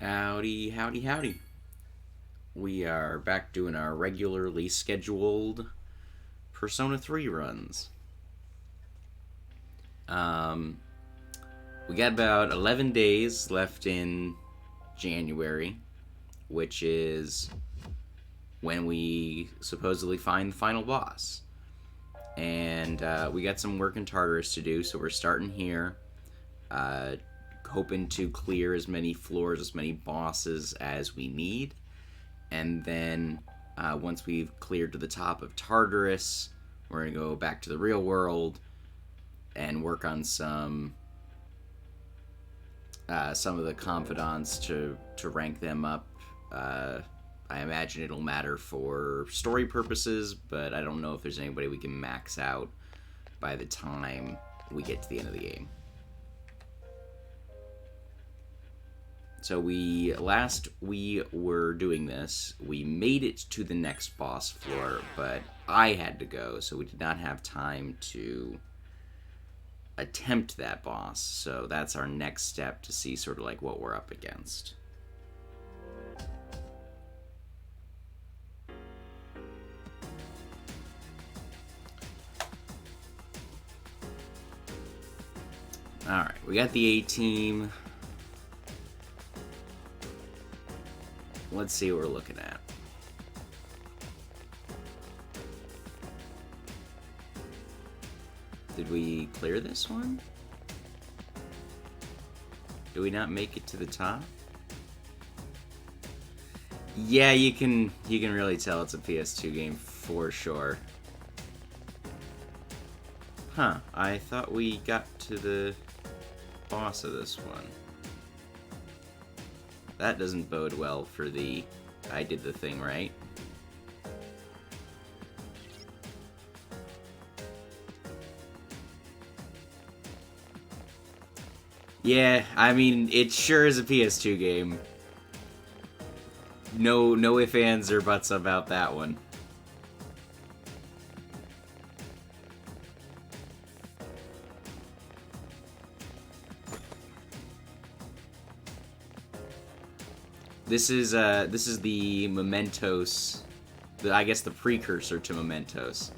Howdy, howdy, howdy. We are back doing our regularly scheduled Persona 3 runs. Um, we got about 11 days left in January, which is when we supposedly find the final boss. And we got some work in Tartarus to do, so we're starting here. Hoping to clear as many floors, as many bosses as we need. And then once we've cleared to the top of Tartarus, we're going to go back to the real world and work on some of the confidants to rank them up. I imagine it'll matter for story purposes, but I don't know if there's anybody we can max out by the time we get to the end of the game. So we were doing this, we made it to the next boss floor, but I had to go, so we did not have time to attempt that boss. So that's our next step to see sort of like what we're up against. Alright, we got the A-team. Let's see what we're looking at. Did we clear this one? Do we not make it to the top? Yeah, you can really tell it's a PS2 game for sure. Huh, I thought we got to the boss of this one. That doesn't bode well for the I did the thing right. Yeah, I mean, it sure is a PS2 game. No ifs, ands, or buts about that one. This is the Mementos, I guess the precursor to Mementos.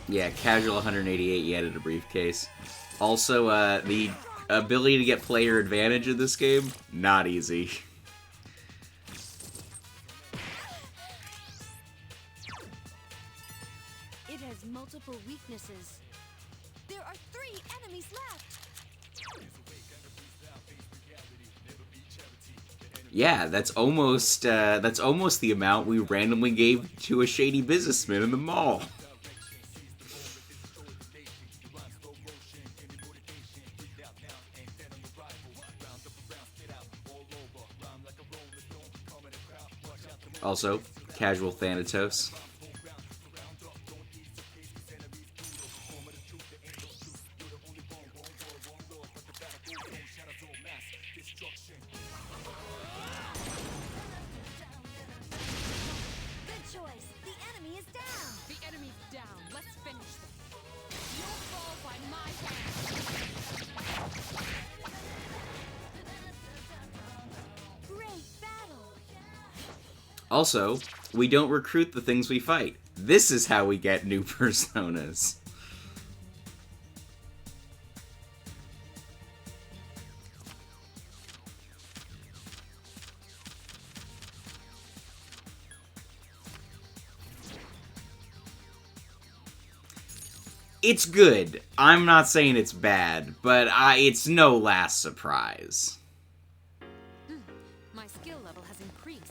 Yeah, casual 188, you added a briefcase. Also, the ability to get player advantage in this game, not easy. It has multiple weaknesses. There are 3 enemies left. Yeah, that's almost the amount we randomly gave to a shady businessman in the mall. Also, casual Thanatos. Good choice. The enemy is down. The enemy's down. Let's finish them. You'll fall by my hand. Great battle. Also, we don't recruit the things we fight. This is how we get new personas. It's good. I'm not saying it's bad, but it's no last surprise. My skill level has increased.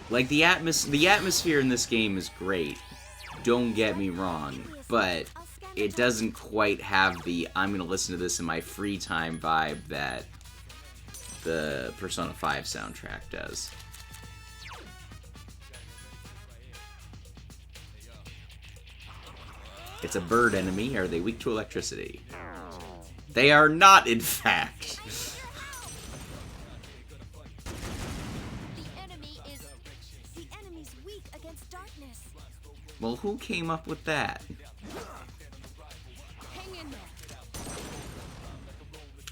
Like, the atmosphere in this game is great. Don't get me wrong, but I'll scan it doesn't quite have the I'm gonna listen to this in my free time vibe that the Persona 5 soundtrack does. It's a bird enemy. Are they weak to electricity? They are not, in fact. The enemy's weak against darkness. Well, who came up with that? Hang in there.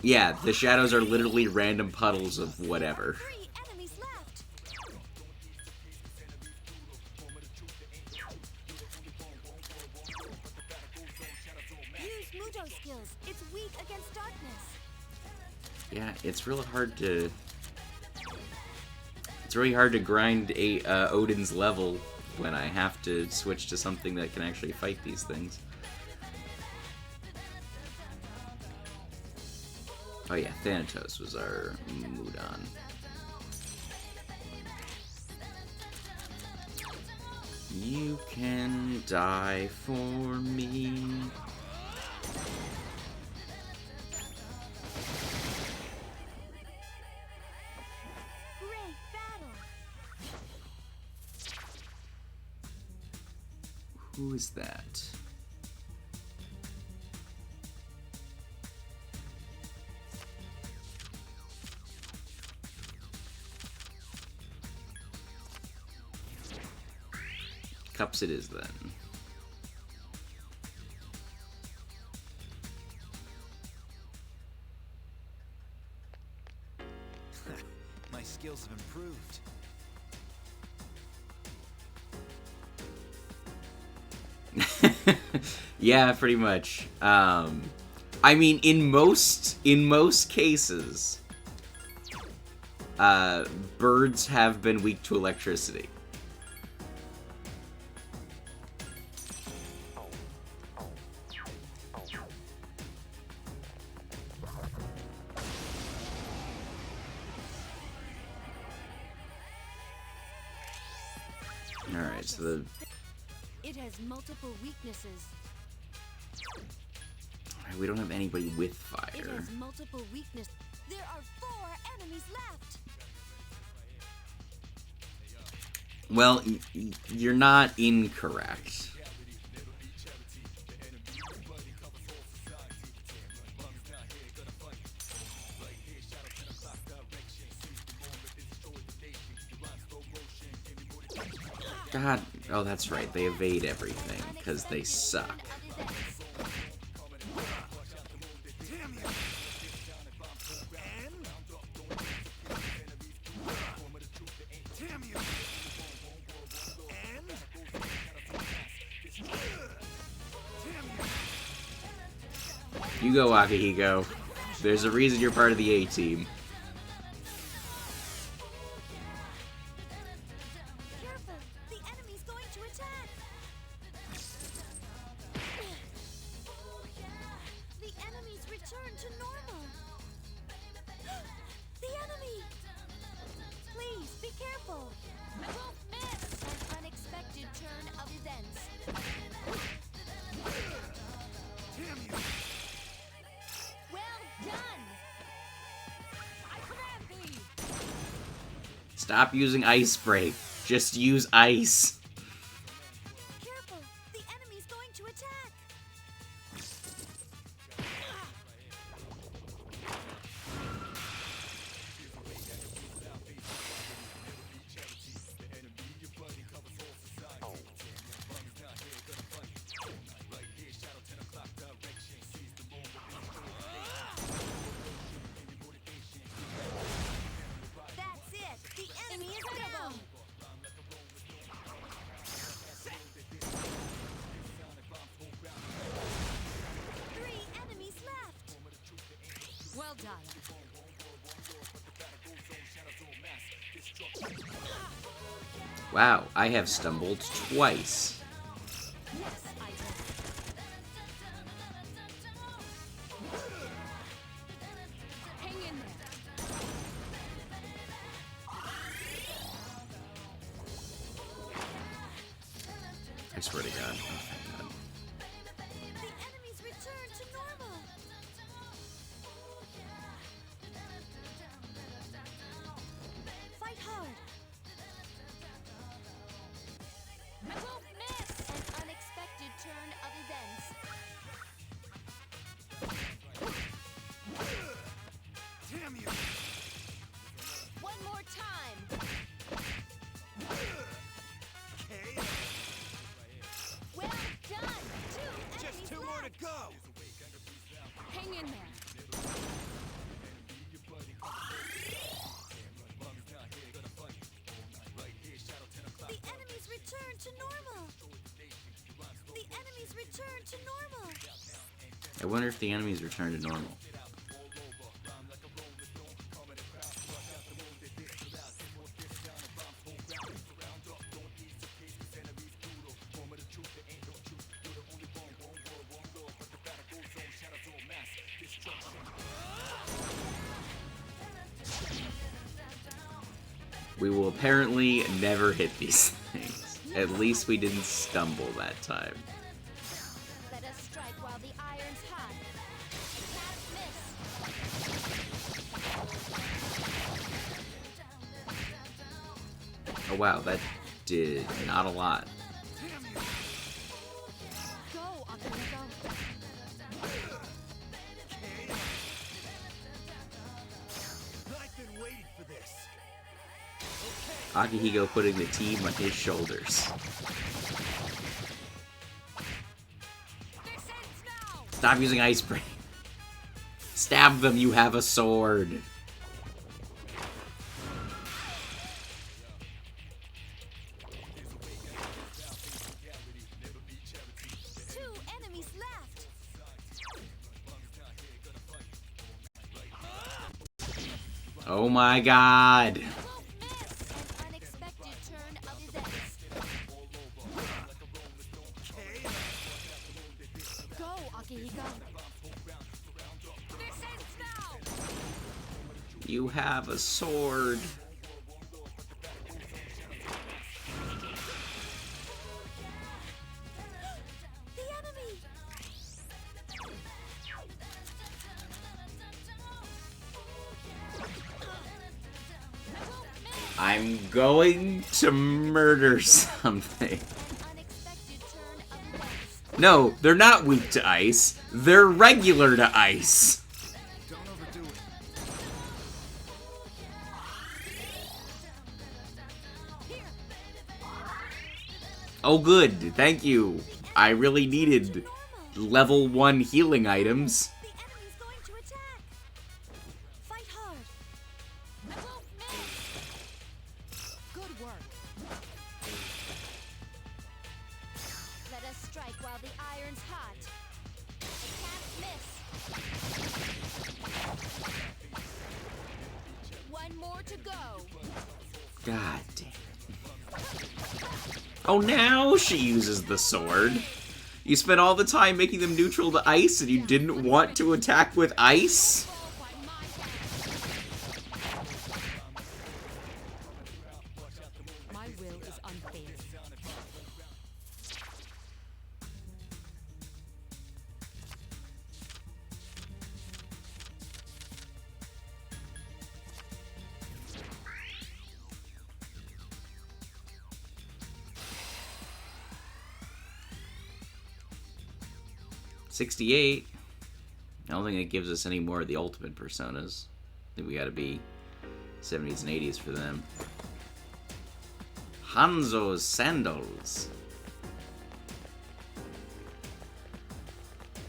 Yeah, the shadows are literally random puddles of whatever. 3 enemies left. Use Muto skills. It's weak against darkness. Yeah, it's really hard to... It's really hard to grind a Odin's level when I have to switch to something that can actually fight these things. Oh yeah, Thanatos was our Mudan. You can die for me. Great battle. Who is that? Cups it is then. My skills have improved. Yeah, pretty much. I mean, in most cases, birds have been weak to electricity. Alright, so the... It has multiple weaknesses. We don't have anybody with It fire. has multiple weaknesses. There are 4 enemies left. Well, you're not incorrect. God, oh that's right, they evade everything, because they suck. You go, Akihiko. There's a reason you're part of the A-team. Careful! The enemy's going to attack! The enemy's returned to normal! The enemy! Please, be careful! I won't miss. An unexpected turn of events. Well done. I command thee. Stop using ice spray. Just use ice. Careful! The enemy's going to attack! That's it! The enemy is down! Three enemies left! Well done. Wow, I have stumbled twice. Yes, I did. Hang in there. I swear to God. Oh, thank God. The on, go! Hang in there. The enemies return to normal. The enemies return to normal. I wonder if the enemies return to normal. We will apparently never hit these things. At least we didn't stumble that time. Let us strike while the iron's hot. Can't miss. Oh wow, that did not a lot. Go, Akihiko. I've been waiting for this. Akihiko putting the team on his shoulders. This ends now. Stop using ice spray. Stab them, you have a sword. Two enemies left. Oh my god. Won't miss. An unexpected turn of events. Go, Akihiko. This ends now. You have a sword. The enemy. I'm going to murder something. Unexpected turn of events. No, they're not weak to ice. They're regular to ice. Don't overdo it. Oh good, thank you. I really needed level 1 healing items. The enemy's going to attack. Fight hard. Won't miss. Good work. Let us strike while the iron's hot. It can't miss. One more to go. God damn it. Oh, now she uses the sword. You spent all the time making them neutral to ice and you didn't want to attack with ice? Fall by my hand. My will is unfailing. $68. I don't think it gives us any more of the ultimate personas. I think we gotta be 70s and 80s for them. Hanzo's sandals.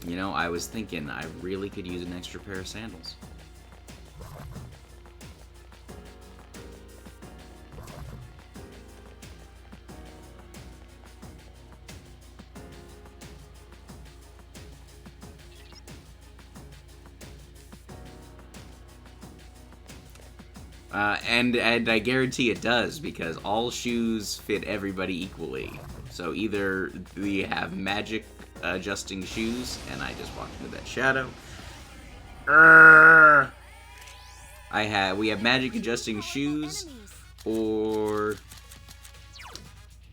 You know, I was thinking I really could use an extra pair of sandals. And I guarantee it does, because all shoes fit everybody equally. So either we have magic adjusting shoes, and I just walked into that shadow. We have magic adjusting shoes, Enemies. or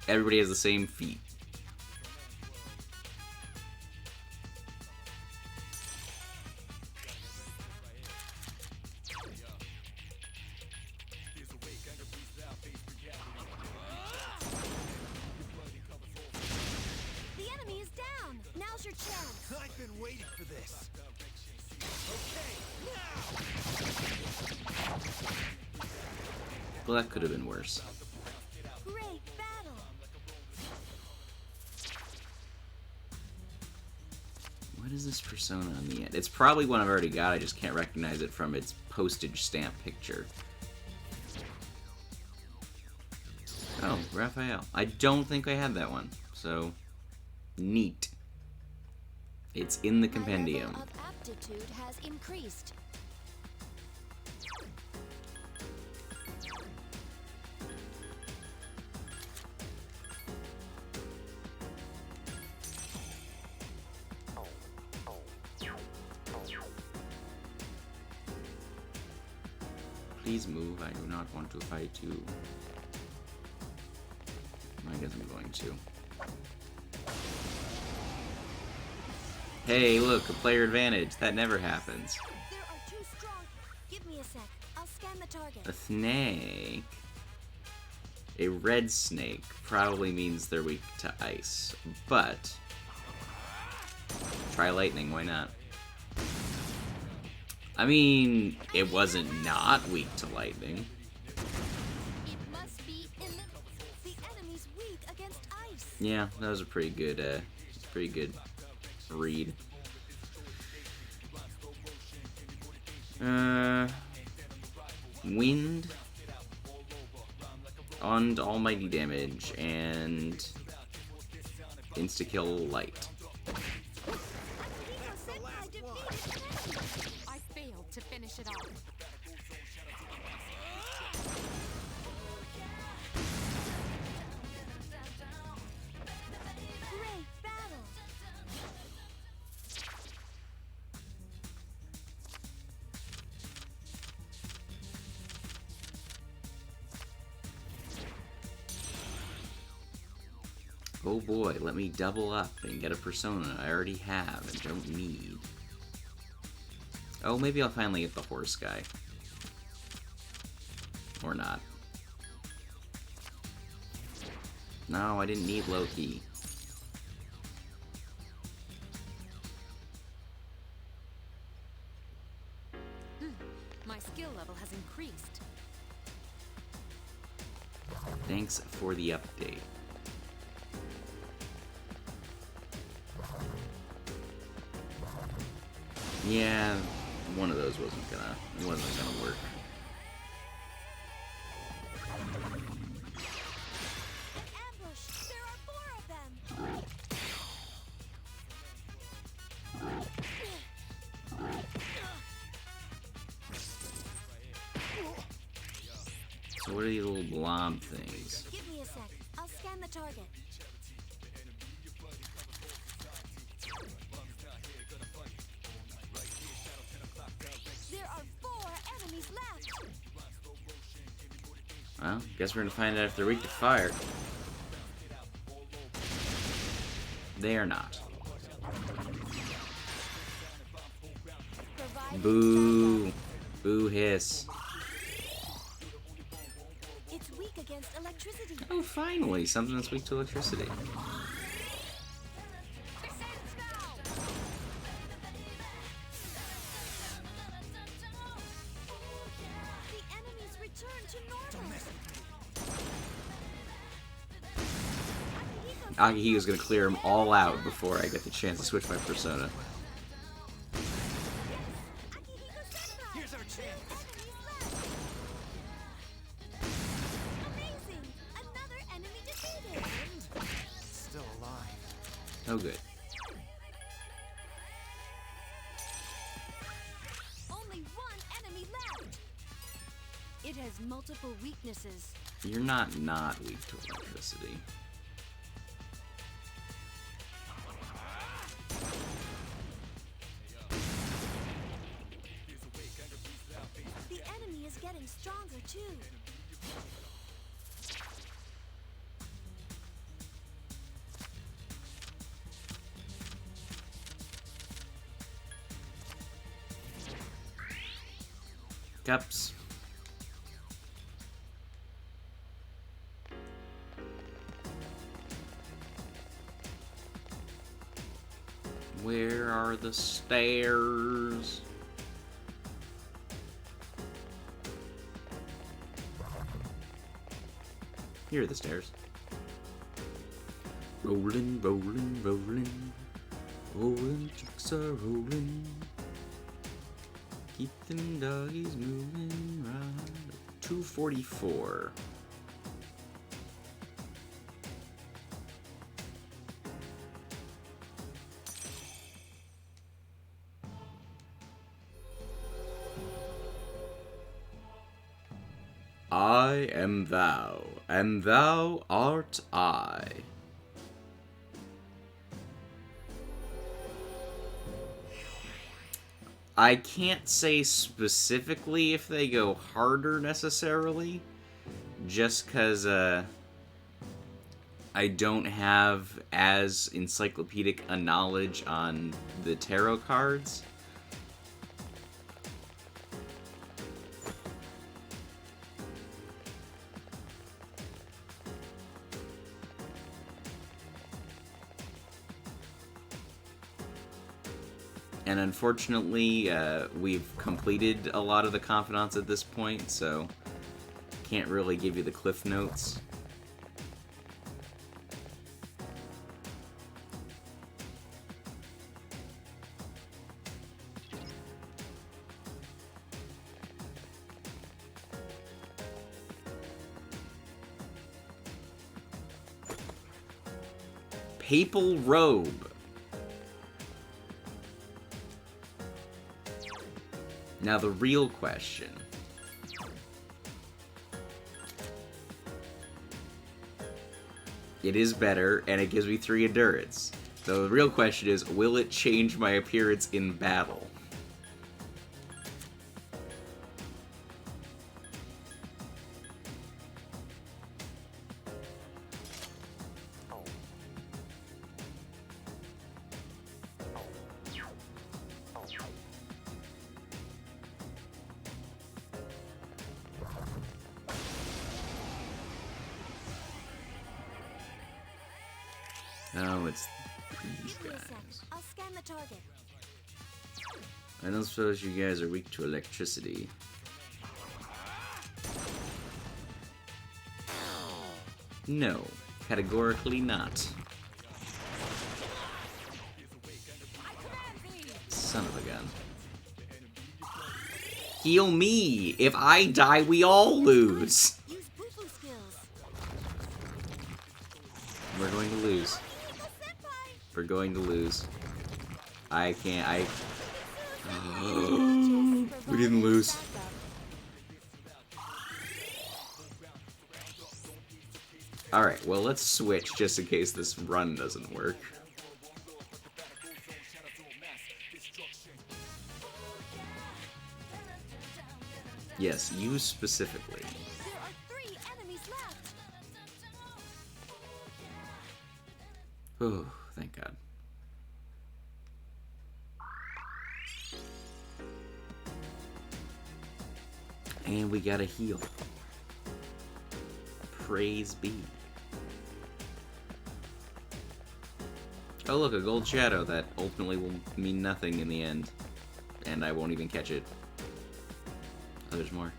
everybody has the same feet. The enemy is down. Now's your chance. I've been waiting for this. Well, that could have been worse. Great battle. What is this persona on the end? It's probably one I've already got, I just can't recognize it from its postage stamp picture. Oh, Raphael. I don't think I had that one, so neat. It's in the compendium. My level of aptitude has increased. Please move, I do not want to fight you. I guess I'm going to. Hey, look, a player advantage. That never happens. There are 2 strong. Give me a sec. I'll scan the target. A snake. A red snake probably means they're weak to ice, but try lightning, why not? I mean, it wasn't not weak to lightning. It must be the enemy's weak against ice. Yeah, that was a pretty good read. Wind and almighty damage and insta-kill light. Senpai defeated an enemy. I failed to finish it off. Great battle. Oh boy, let me double up and get a persona I already have and don't need. Oh, maybe I'll finally get the horse guy. Or not. No, I didn't need Loki. My skill level has increased. Thanks for the update. Yeah, one of those wasn't gonna work. Ambush. There are 4 of them. So what are these little blob things? Give me a sec. I'll scan the target. There are 4 enemies left. Well, guess we're gonna find out if they're weak to fire. They are not. Provide Boo. Boo hiss. It's weak against electricity. Oh, finally, something that's weak to electricity. The enemies return to normal. Akihiko's gonna clear them all out before I get the chance to switch my persona. Here's our chance. Amazing! Another enemy defeated. Still alive. Oh, good. Only 1 enemy left. It has multiple weaknesses. You're not weak to electricity. The enemy is getting stronger too. Cups. Where are the stairs? Here are the stairs. Rolling, rolling, rolling, rolling Chicks are rolling. Keep them doggies moving right. 244. I am thou, and thou art I. I can't say specifically if they go harder necessarily, just because I don't have as encyclopedic a knowledge on the tarot cards. And unfortunately, we've completed a lot of the confidants at this point, so can't really give you the cliff notes. Papal robe. Now the real question. It is better, and it gives me 3 endurance. So the real question is, will it change my appearance in battle? Oh, it's these Give me a sec. guys. I'll scan the target. I don't suppose you guys are weak to electricity. No, categorically not. Son of a gun. Heal me! If I die, we all lose! Use boo-boo skills. We're going to lose. Akihiko Senpai! We're going to lose. I can't, we didn't lose. Alright, well, let's switch just in case this run doesn't work. Yes, you specifically. There are 3 enemies left. Oh, thank God. And we got a heal. Praise be. Oh look, a gold shadow that ultimately will mean nothing in the end. And I won't even catch it. Oh, there's more.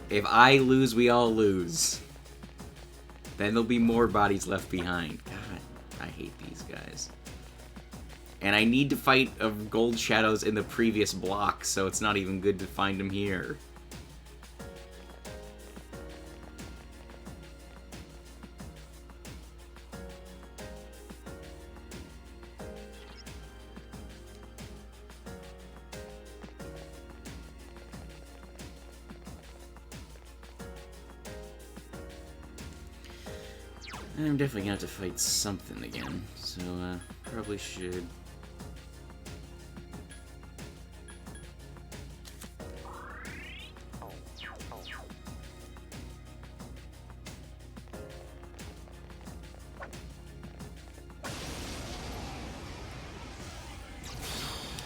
If I lose, we all lose. Then there'll be more bodies left behind. God, I hate these guys. And I need to fight gold shadows in the previous block, so it's not even good to find them here. I'm definitely gonna have to fight something again, so probably should.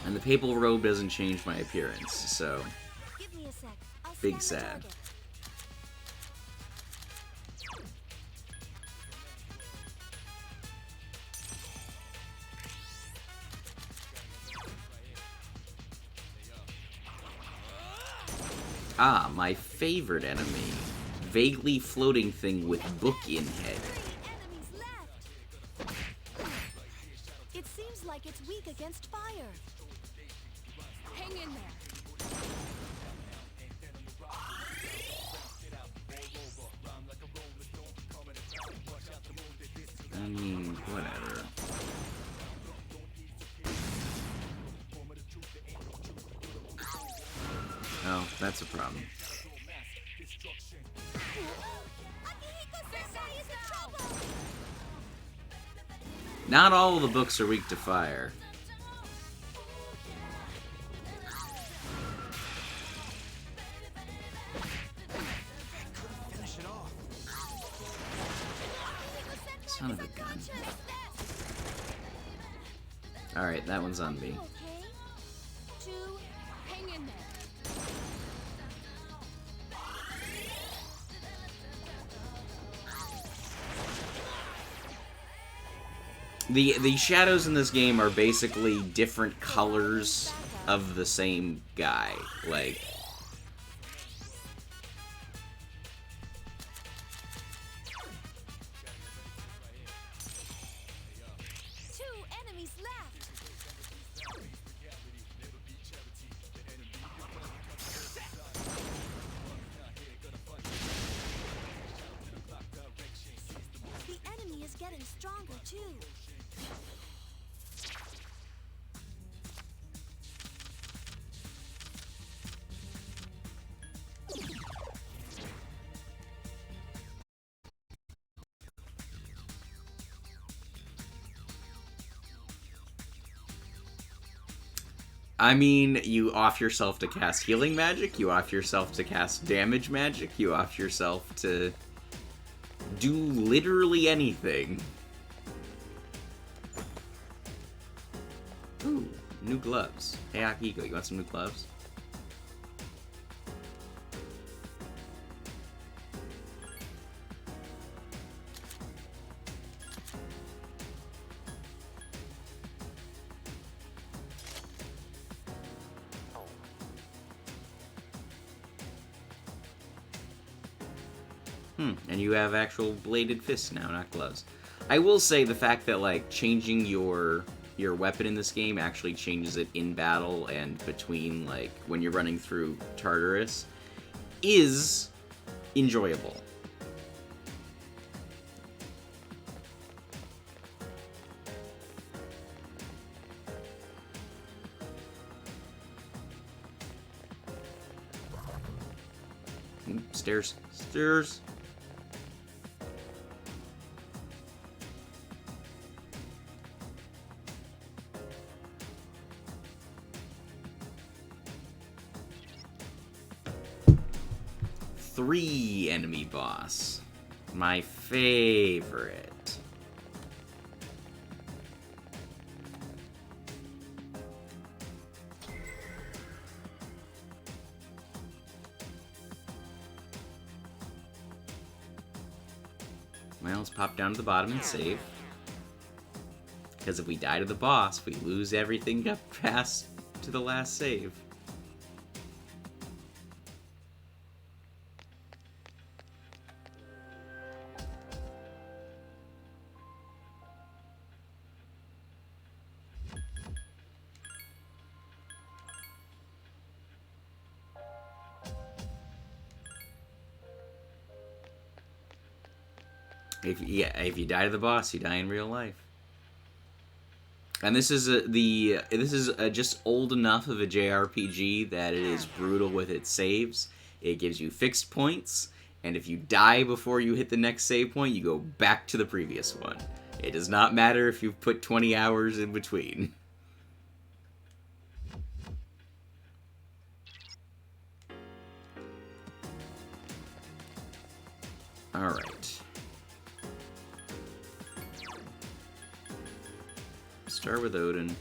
And the papal robe doesn't change my appearance, so Give me a sec. I'll big scan the sad. target. Ah, my favorite enemy. Vaguely floating thing with book in head. 3 enemies left. like it's weak against fire. Hang in there. I mean, whatever. Oh, that's a problem. Akihiko-sensei is in trouble! Not all of the books are weak to fire. Finish it off. Son of a gun. Alright, that one's on me. Okay. 2, Hang in there. The shadows in this game are basically different colors of the same guy. Like, two enemies left. The enemy is getting stronger too. I mean, you off yourself to cast healing magic, you off yourself to cast damage magic, you off yourself to do literally anything. Ooh, new gloves. Hey, Akihiko, you want some new gloves? And you have actual bladed fists now, not gloves. I will say the fact that, like, changing your weapon in this game actually changes it in battle and between, like, when you're running through Tartarus is enjoyable. Stairs. Stairs. Three enemy boss. My favorite. Well, let's pop down to the bottom and save. Because if we die to the boss, we lose everything up past to the last save. If you die to the boss, you die in real life. And this is just old enough of a JRPG that it is brutal with its saves. It gives you fixed points, and if you die before you hit the next save point, you go back to the previous one. It does not matter if you've put 20 hours in between. Alright. Start with Odin.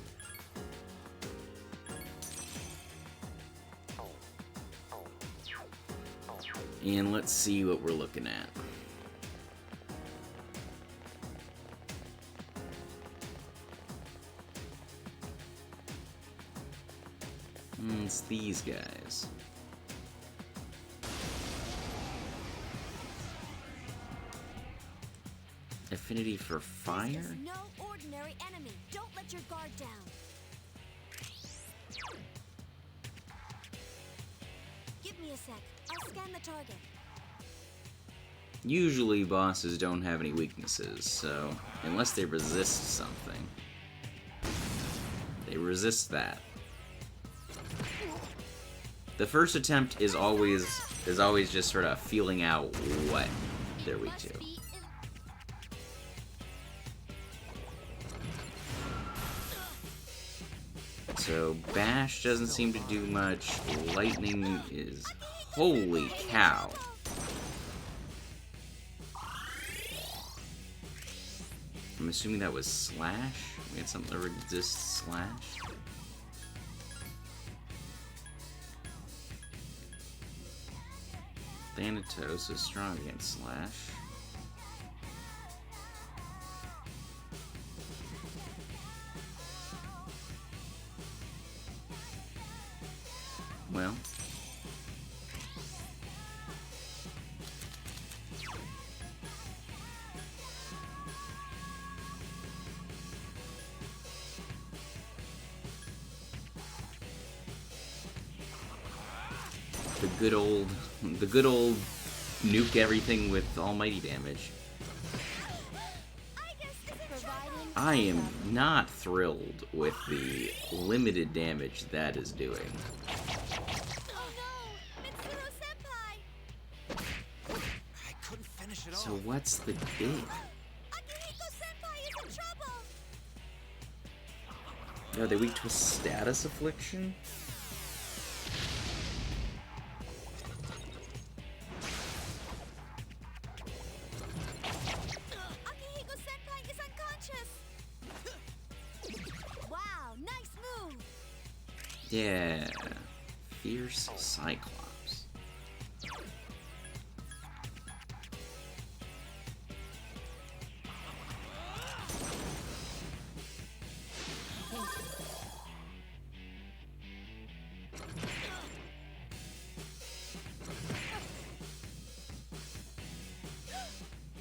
And let's see what we're looking at. It's these guys. affinity for This fire? is no ordinary enemy. Don't let your guard down. Give me a sec. I'll scan the target. Usually bosses don't have any weaknesses, so unless they resist something, they resist that. The first attempt is always just sort of feeling out what they're weak to. Must be So Bash doesn't seem to do much. Lightning is... Holy cow. I'm assuming that was Slash? We had something that resists Slash? Thanatos is strong against Slash. Well. The good old nuke everything with almighty damage. Providing I am not thrilled with the limited damage that is doing. Oh no! Mitsuru Senpai! I couldn't finish it So off. what's the dig? Akihiko Senpai is in trouble! Are they weak to a status affliction? Akihiko Senpai is unconscious! Wow, nice move! Yeah. Fierce Cyclops.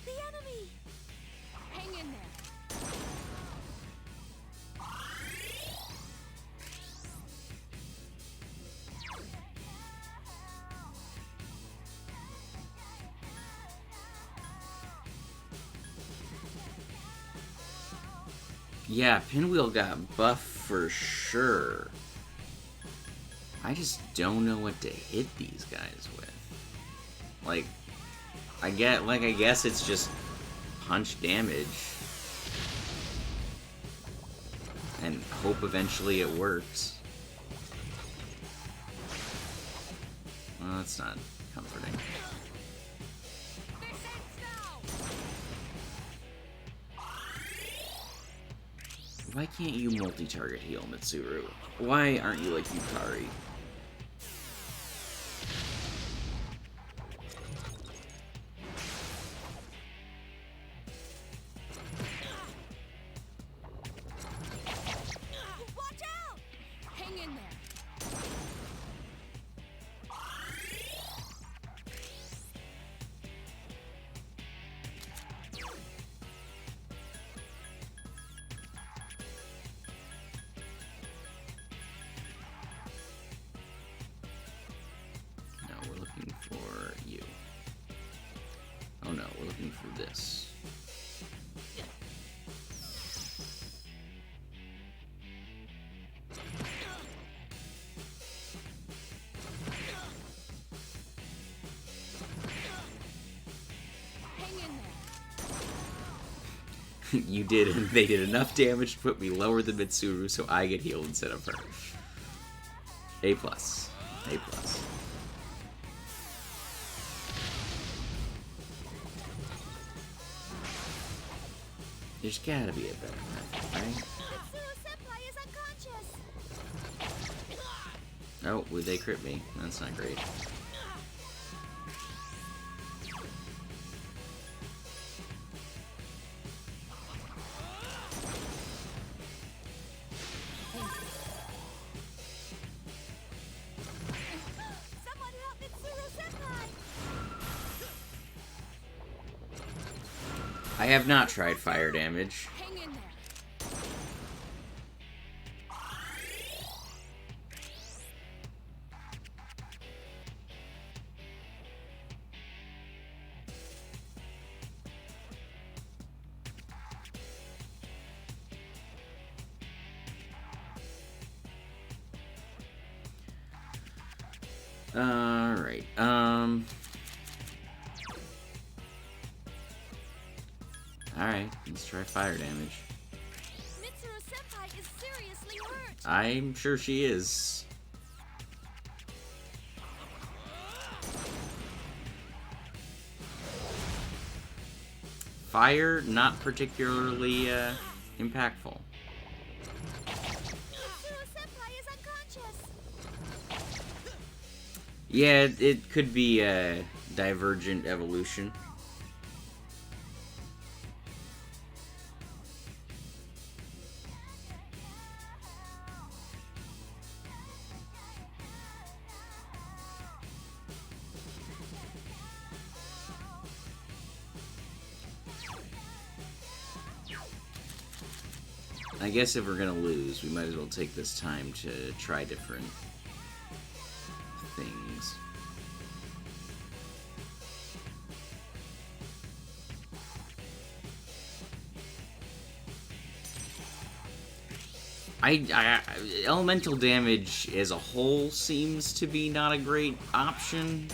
The enemy! hang in there. Yeah, Pinwheel got buff for sure. I just don't know what to hit these guys with. Like, I guess it's just punch damage. And hope eventually it works. Well, that's not comforting. This ends now. Why can't you multi-target heal, Mitsuru? Why aren't you like Yukari? Watch out! Hang in there. No, we're looking for you. Oh no, we're looking for this. Hang in there. You did, and they did enough damage to put me lower than Mitsuru, so I get healed instead of her. A plus. A plus. There's gotta be a better method, right? Mitsuru Senpai is unconscious! Oh, would they crit me? That's not great. Someone help Mitsuru Senpai! I have not tried fire damage. Hang in there. Alright, Alright, let's try fire damage. Mitsuru Senpai is seriously hurt. I'm sure she is. Fire, not particularly, impactful. Mitsuru Senpai is unconscious. Yeah, it could be a divergent evolution. I guess if we're gonna lose, we might as well take this time to try different things. Elemental damage as a whole seems to be not a great option.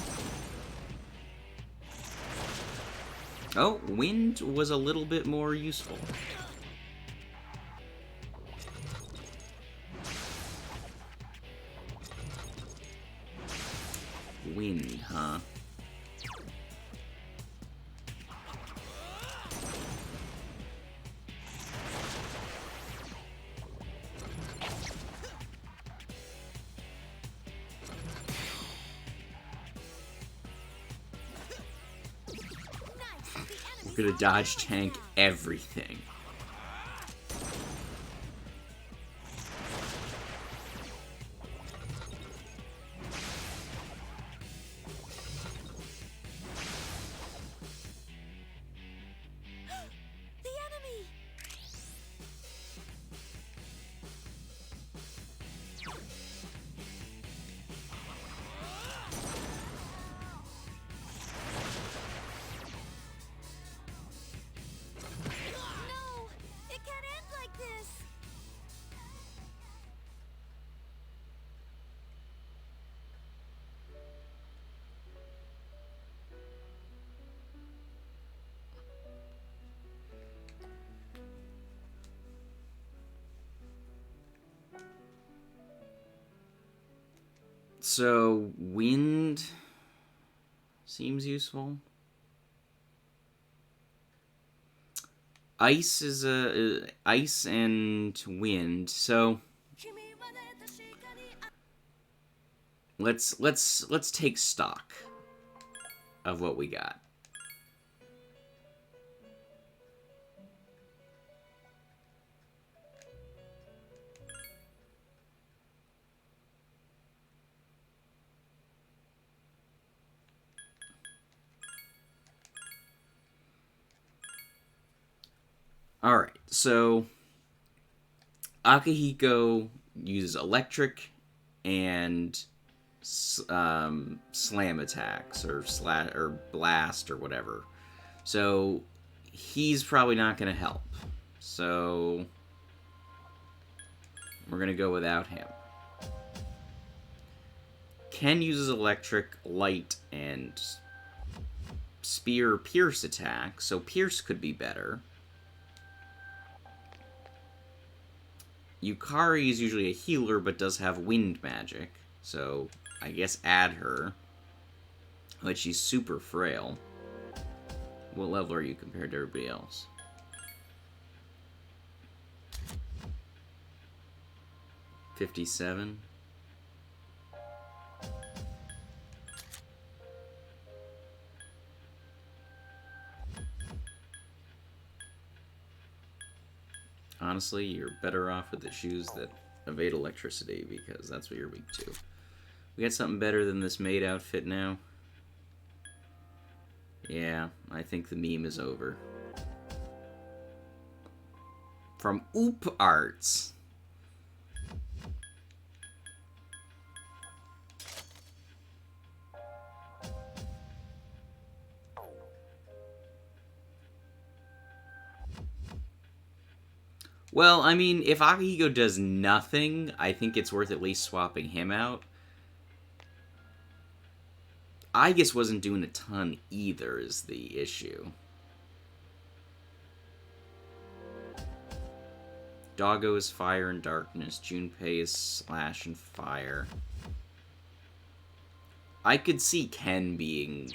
Oh, wind was a little bit more useful. Wind, huh? We're gonna dodge tank everything. The enemy. No, it can't end like this. So, wind seems useful. Ice is ice and wind. So let's take stock of what we got. Alright, so Akihiko uses electric and slam attacks or blast or whatever. So he's probably not going to help. So we're going to go without him. Ken uses electric, light, and spear pierce attack, so pierce could be better. Yukari is usually a healer, but does have wind magic, so I guess add her. But she's super frail. What level are you compared to everybody else? $57. Honestly, you're better off with the shoes that evade electricity, because that's what you're weak to. We got something better than this maid outfit now? Yeah, I think the meme is over. From Oop Arts. Well, I mean, if Akihiko does nothing, I think it's worth at least swapping him out. Aigis wasn't doing a ton either, is the issue. Doggo is fire and darkness. Junpei is slash and fire. I could see Ken being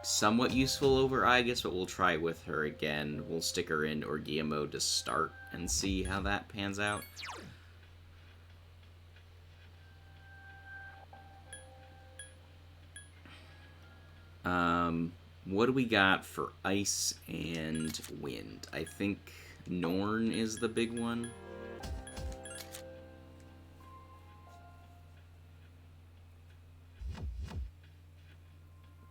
somewhat useful over Aigis, but we'll try with her again. We'll stick her in Orgiamo to start and see how that pans out. What do we got for ice and wind? I think Norn is the big one.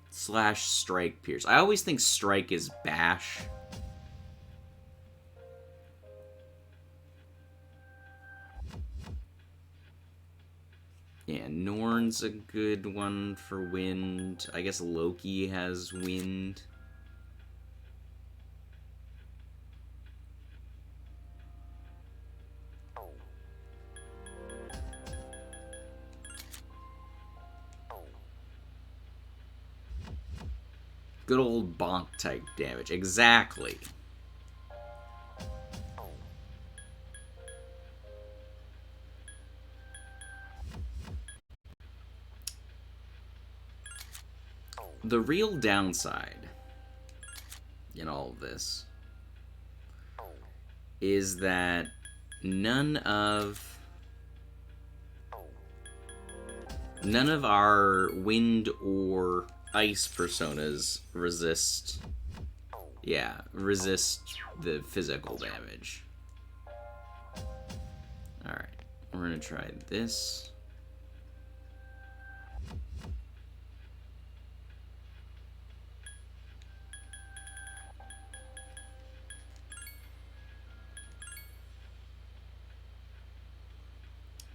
Slash strike pierce. I always think strike is bash. Yeah, Norn's a good one for wind. I guess Loki has wind. Good old bonk type damage. Exactly. The real downside in all of this is that none of our wind or ice personas resist the physical damage. Alright, we're gonna try this.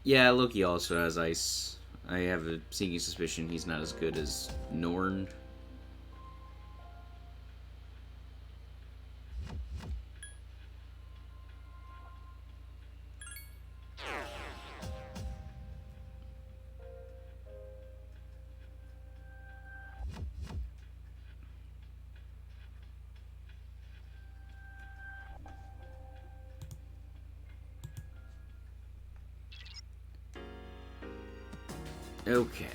Yeah, Loki also has ice. I have a sneaky suspicion he's not as good as Norn. Okay.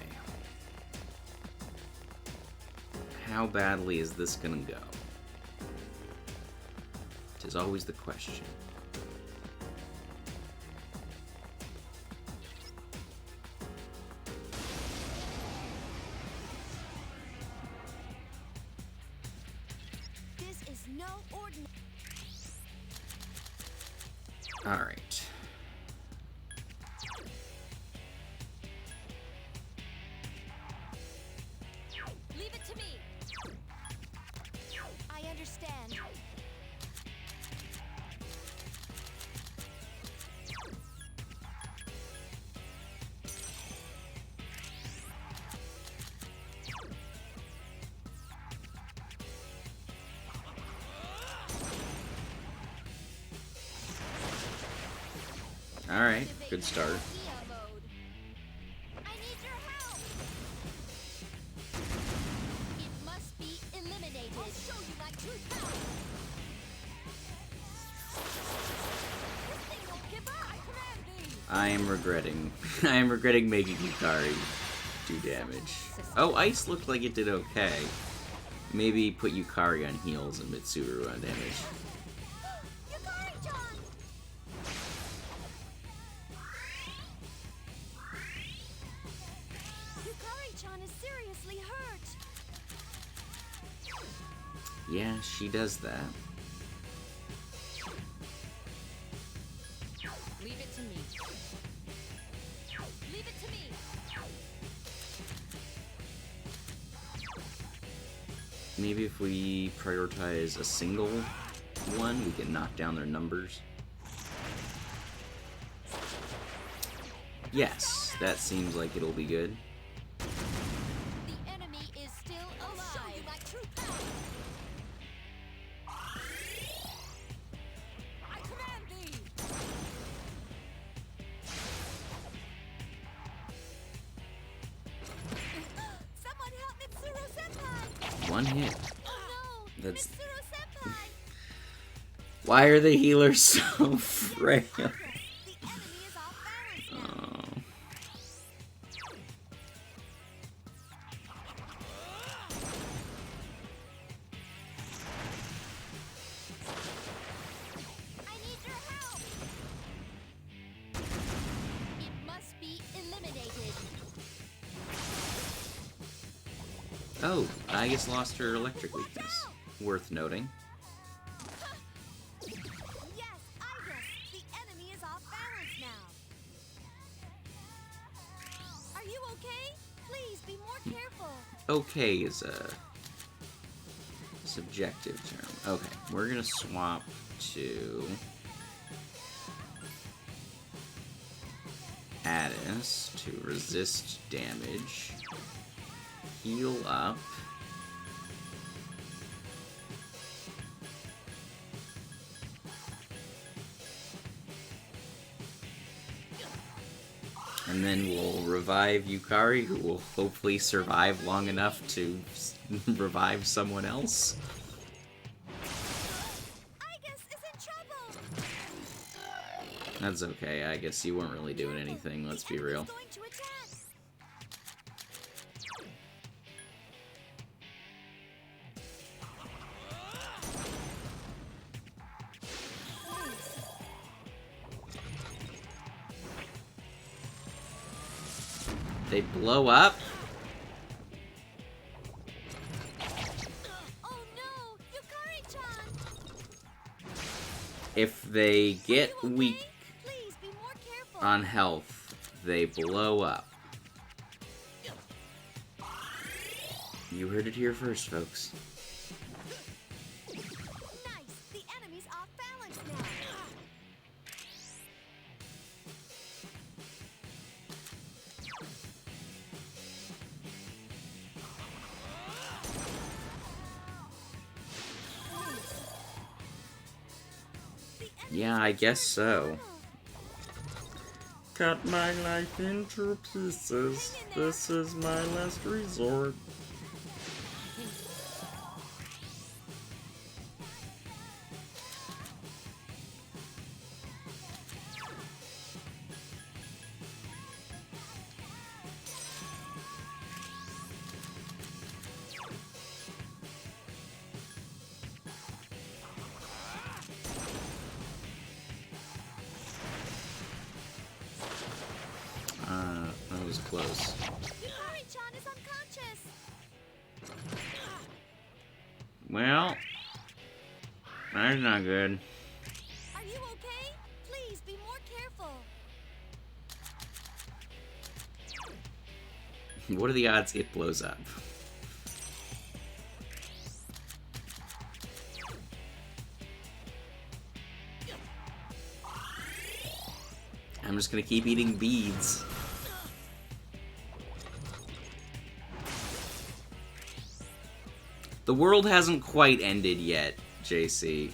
How badly is this gonna go? Tis always the question. This is no ordinary. Alright. Leave it to me. I understand. Alright, good start. I need your help. It must be eliminated. I'll show you my true power. This thing won't give up. I command thee. I am regretting making Yukari do damage. Oh, ice looked like it did okay. Maybe put Yukari on heals and Mitsuru on damage. Yukari-chan! Yukari-chan is seriously hurt. Yeah, she does that. Leave it to me. Leave it to me. Maybe if we prioritize a single one, we can knock down their numbers. Yes, that seems like it'll be good. The enemy is still Show you alive. my true power. I command thee. Someone help Mitsuru Senpai. One hit. Oh no, That's- Mitsuru Senpai. Why are the healers so frail? The enemy is off balance now. Oh. I need your help. It must be eliminated. Oh, I just lost her electric weakness. Worth noting. Yes, Iris, the enemy is off balance now. Are you okay? Please be more careful. Okay is a subjective term. Okay, we're gonna swap to Addis to resist damage, heal up, and then we'll revive Yukari, who will hopefully survive long enough to revive someone else. Igus is in trouble. That's okay, I guess you weren't really doing anything, let's be The enemy's real. going to attack. They blow up? Oh no, Yukari-chan. If they get You okay? weak Please be more careful. on health, they blow up. You heard it here first, folks. Nice. The enemy's off balance now. The enemy's Yeah, I guess so. Oh, Cut my life into pieces. This is my last resort. That was close. Yukari-chan is unconscious. Well, that's not good. Are you okay? Please be more careful. What are the odds it blows up? I'm just gonna keep eating beads. The world hasn't quite ended yet, JC.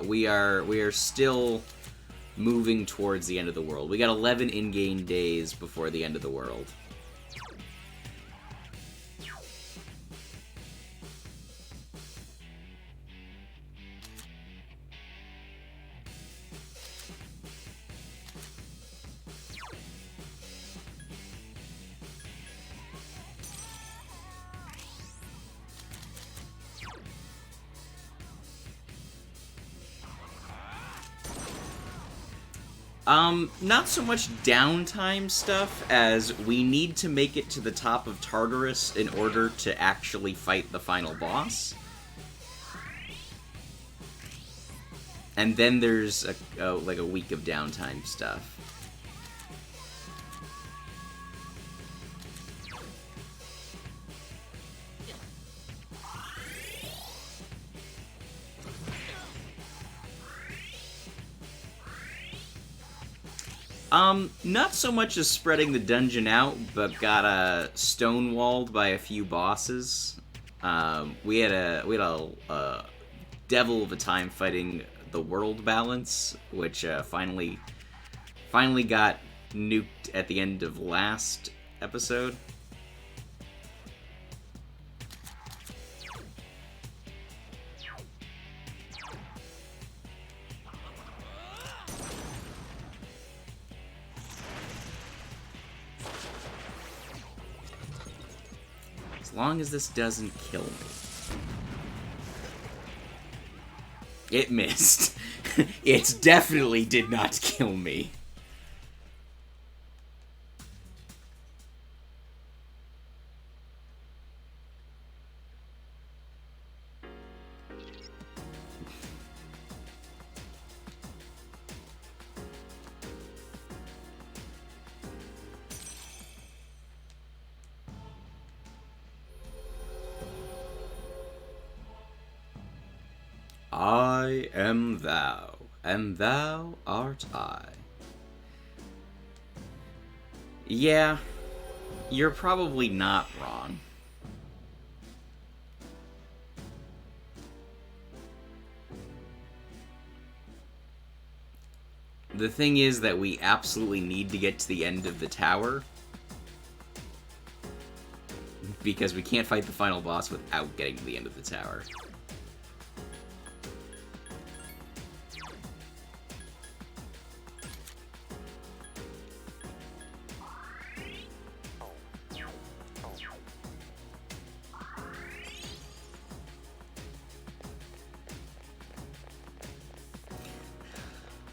We are still moving towards the end of the world. We got 11 in-game days before the end of the world. Not so much downtime stuff as we need to make it to the top of Tartarus in order to actually fight the final boss. And then there's like a week of downtime stuff. Not so much as spreading the dungeon out, but got stonewalled by a few bosses. We had a devil of a time fighting the world balance, which finally got nuked at the end of last episode. As long as this doesn't kill me. It missed. It definitely did not kill me. I am thou, and thou art I. Yeah, you're probably not wrong. The thing is that we absolutely need to get to the end of the tower, because we can't fight the final boss without getting to the end of the tower.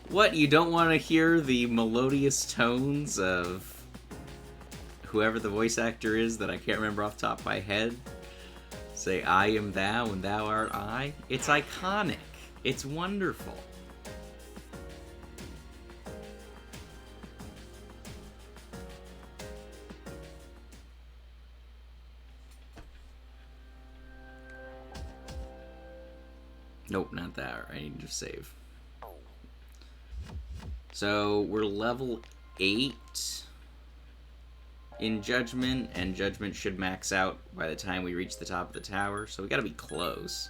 What, you don't want to hear the melodious tones of whoever the voice actor is that I can't remember off the top of my head? Say, I am thou and thou art I? It's iconic. It's wonderful. Nope, not that. I need to save. So, we're level 8 in Judgment, and Judgment should max out by the time we reach the top of the tower, so we gotta be close.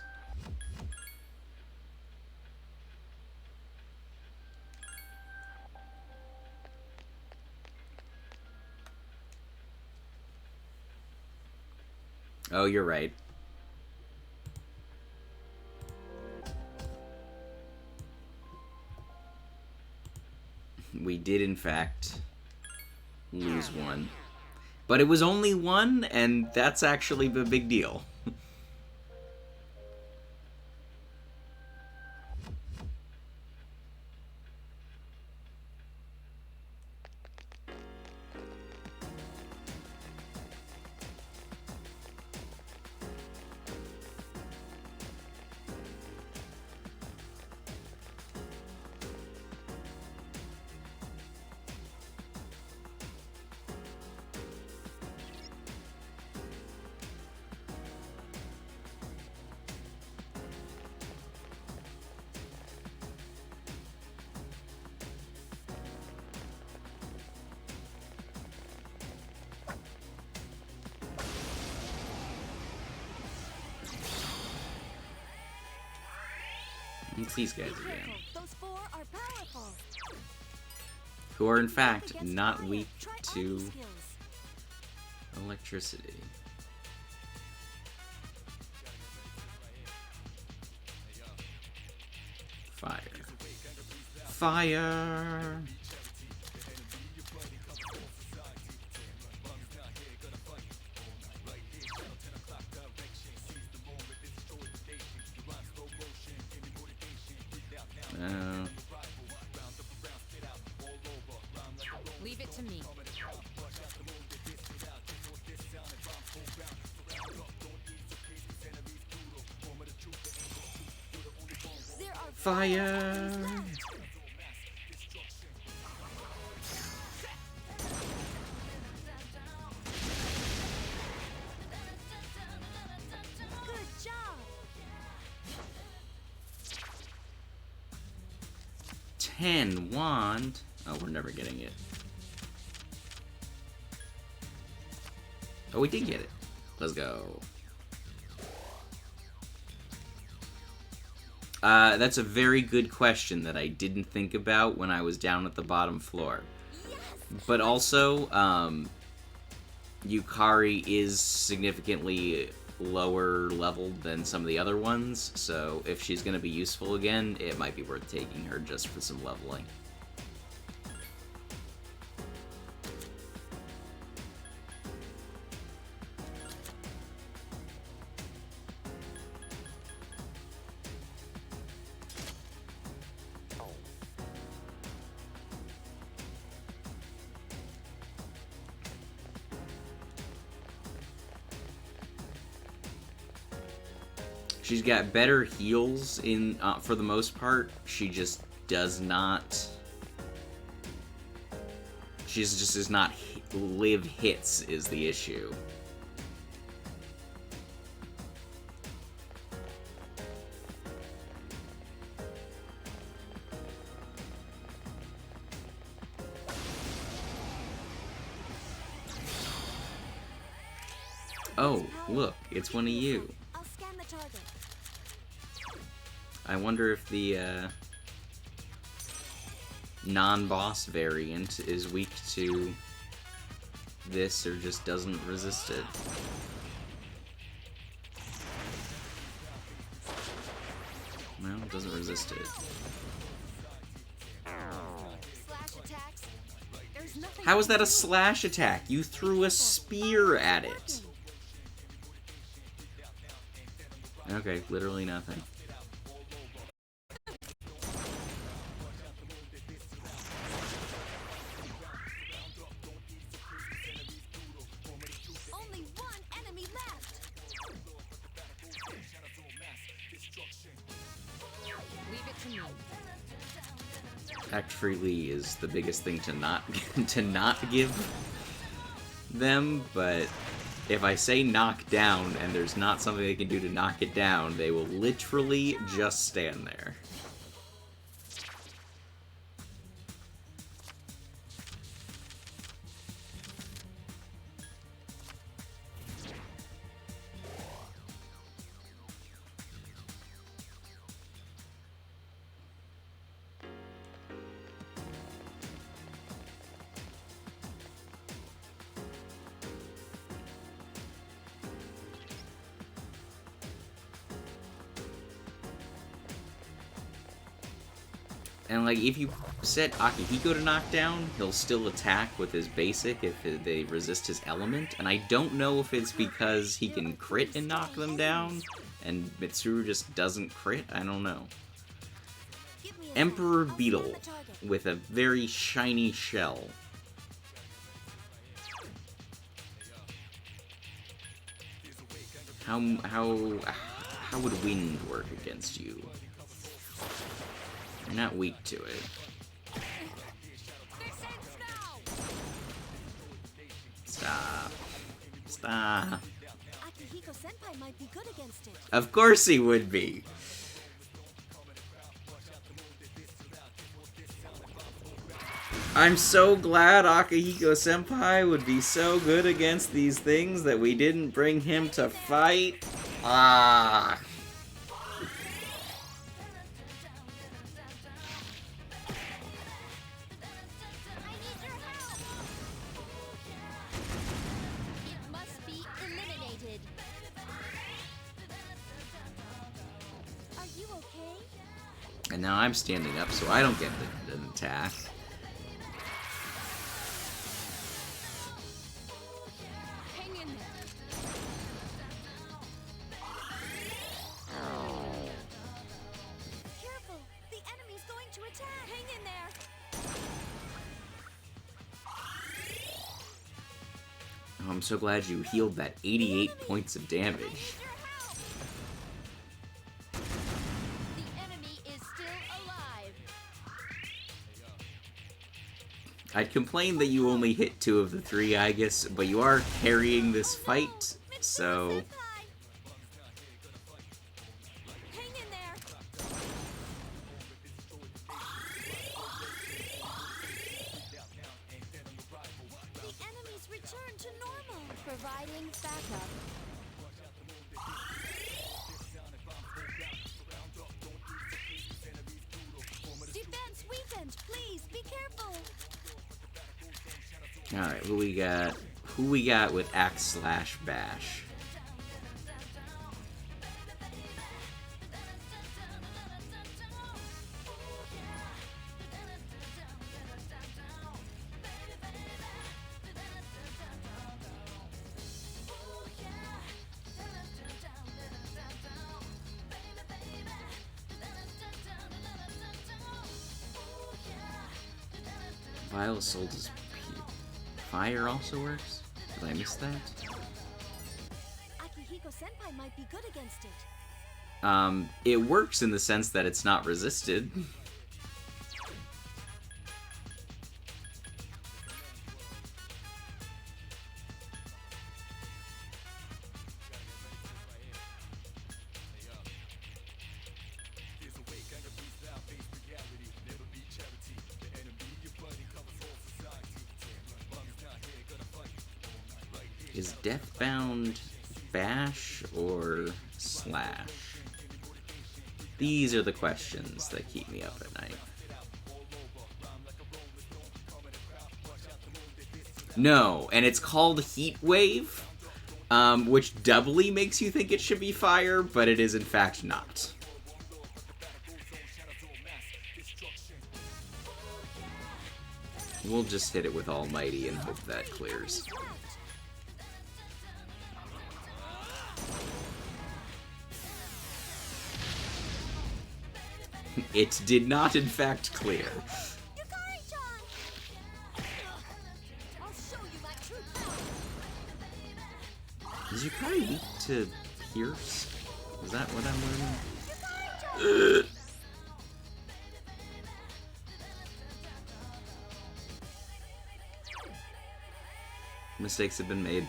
Oh, you're right. We did, in fact, lose one. But it was only one, and that's actually the big deal. It's these guys again. Those four are powerful. Who are, in Up fact, against not fire. weak Try to armor skills. electricity. Fire. Fire! Leave it to me. There are Fire! good job. 10 wand. Oh, we're never getting it. Oh, we did get it. Let's go. That's a very good question that I didn't think about when I was down at the bottom floor. Yes! But also, Yukari is significantly lower leveled than some of the other ones, so if she's going to be useful again, it might be worth taking her just for some leveling. She's got better heals in for the most part. She just does not. She's just does not live hits is the issue. Oh, look, it's one of you. I'll scan the target. I wonder if the non-boss variant is weak to this or just doesn't resist it. Well, it doesn't resist it. Slash attacks. There's nothing. How is that a slash attack? You threw a spear at it. Okay, literally nothing. Only one enemy left. Leave it to me. Act freely is the biggest thing to not to not give them, but if I say knock down and there's not something they can do to knock it down, they will literally just stand there. And, like, if you set Akihiko to knock down, he'll still attack with his basic if they resist his element. And I don't know if it's because he can crit and knock them down, and Mitsuru just doesn't crit. I don't know. Give me a Emperor sec. I'll Beetle scan the target. with a very shiny shell. How would wind work against you? You're not weak to it. This ends now. Stop. Stop. Akihiko Senpai might be good against it. Of course he would be. I'm so glad Akihiko Senpai would be so good against these things that we didn't bring him to fight. Ah. I need your help. It must be eliminated. Are you okay? And now I'm standing up, so I don't get an attack. Hang in there. Careful. The enemy's going to attack. Hang in there. Oh, I'm so glad you healed that 88 points of damage. Your help. The enemy is still alive. I'd complain that you only hit 2 of the 3, I guess, but you are carrying this fight, so... Senpai. Hang in there. Providing backup. Defense weakened. Please be careful. All right, who we got? Who we got with Axe slash Bash? Vile Assault is fire also works? Did I miss that? Akihiko Senpai might be good against it. It works in the sense that it's not resisted. Is Deathbound Bash or Slash? These are the questions that keep me up at night. No, and it's called Heat Wave, which doubly makes you think it should be fire, but it is in fact not. We'll just hit it with Almighty and hope that clears. It did not, in fact, clear. I'll show you my true power. Is Yukari weak to Pierce? Is that what I'm learning? Mistakes have been made.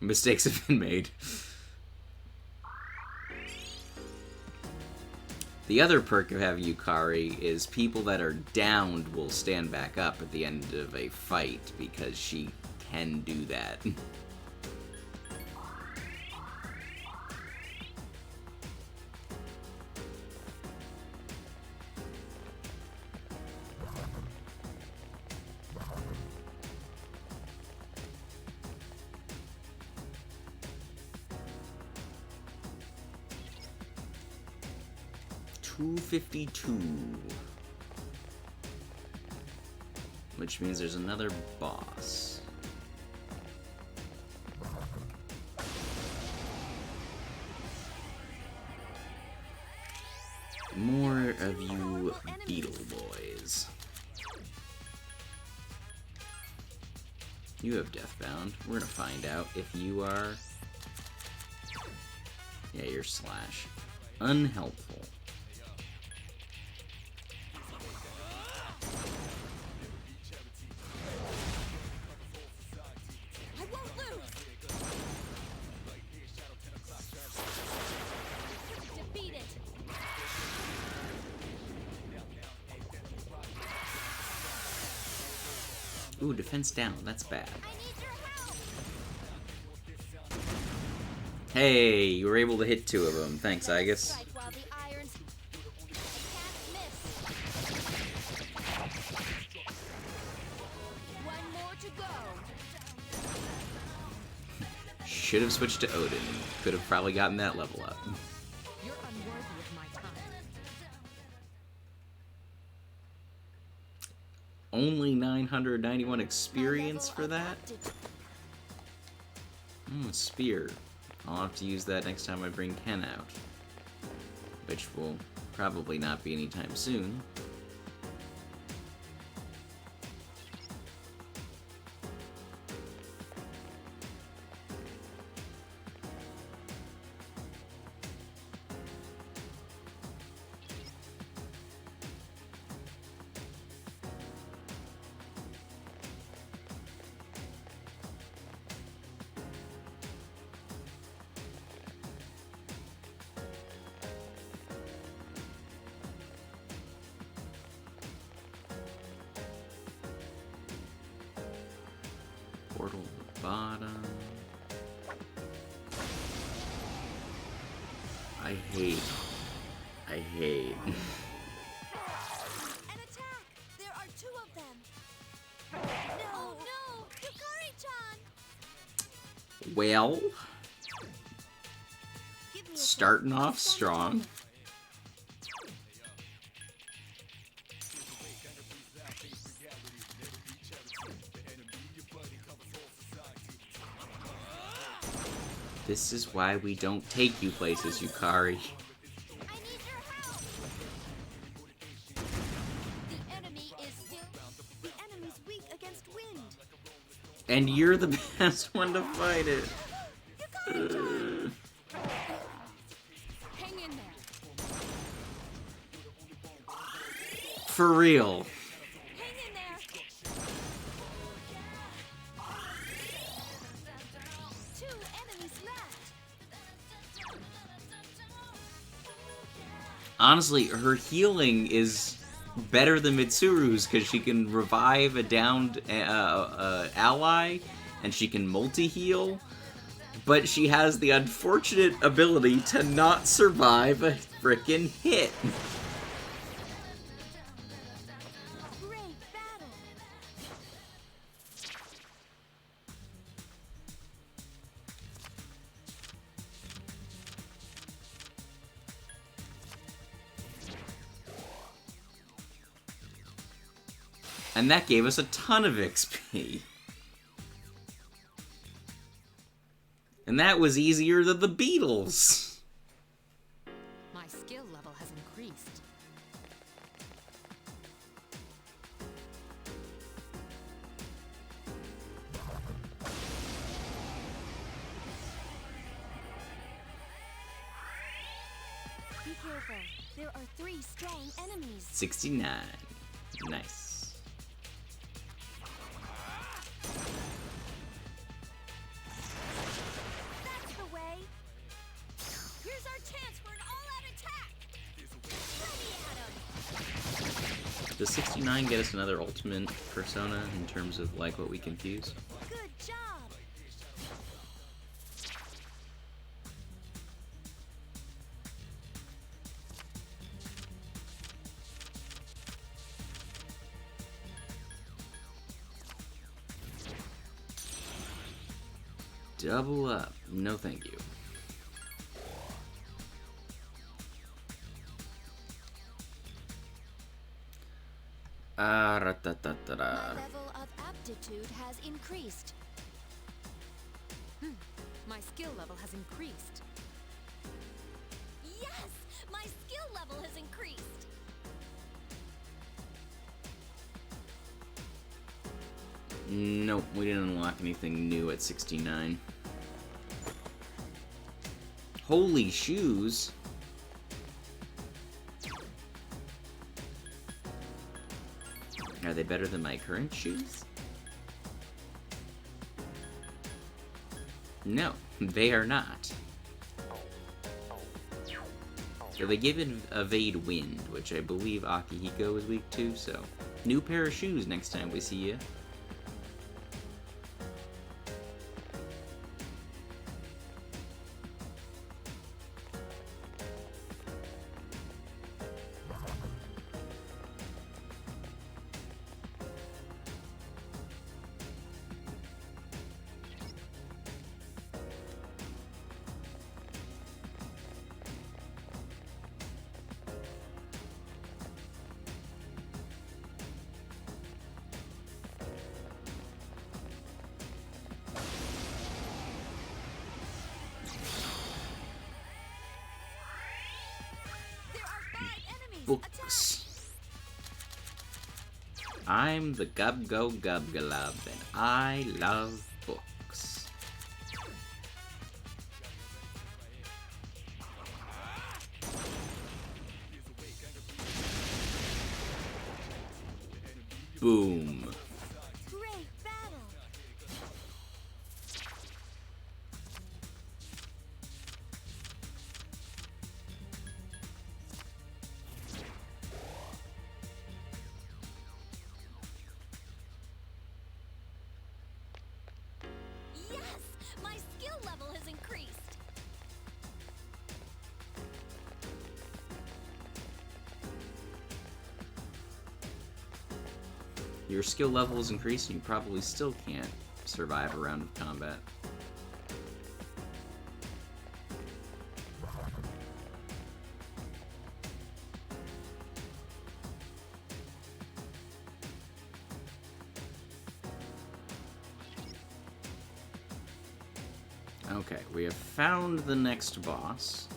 Mistakes have been made. The other perk of having Yukari is people that are downed will stand back up at the end of a fight because she can do that. $252. Which means there's another boss. More of you Beetle Boys. You have Deathbound. We're gonna find out if you are... Yeah, you're Slash. Unhelpful. I won't lose. Defeat it. Ooh, defense down. That's bad. I need your help. Hey, you were able to hit two of them. Thanks, Igus. Strike while the irons. I can't miss. One more to go. Should have switched to Odin. Could have probably gotten that level up. You're unworthy of my time. Only 991 experience for that? Spear. I'll have to use that next time I bring Ken out. Which will probably not be anytime soon. bottom. I hate. An attack! There are 2 of them. No! Oh no! Yukari-chan! Well, Give me a starting sec. off Stand strong. by. This is why we don't take you places, Yukari. I need your help! The enemy is still... The enemy's weak against wind. And you're the best one to fight it. Yukari-chan! Hang in there. For real. Hang in there! 2 enemies left. Honestly, her healing is better than Mitsuru's because she can revive a downed ally and she can multi-heal. But she has the unfortunate ability to not survive a frickin' hit. Great battle. And that gave us a ton of XP. And that was easier than the Beatles. My skill level has increased. Be careful. There are 3 strong enemies. 69. Nice. That's the way. Here's our chance for an all-out attack. Ready, Adam. Does 69 get us another ultimate persona in terms of like what we can fuse? Good job. Double up. No thank you. My Ra-ta-ta-ta-ra. level of aptitude has increased. My skill level has increased. Yes! My skill level has increased. Nope, we didn't unlock anything new at 69. Holy shoes! Are they better than my current shoes? No, they are not. So they give it evade wind, which I believe Akihiko is weak to, so new pair of shoes next time we see you. There are 5 enemies. Books. I'm the Gub Go Gub Galub, and I love books. Boom. Great battle. your skill level is increased and you probably still can't survive a round of combat. Okay, we have found the next boss.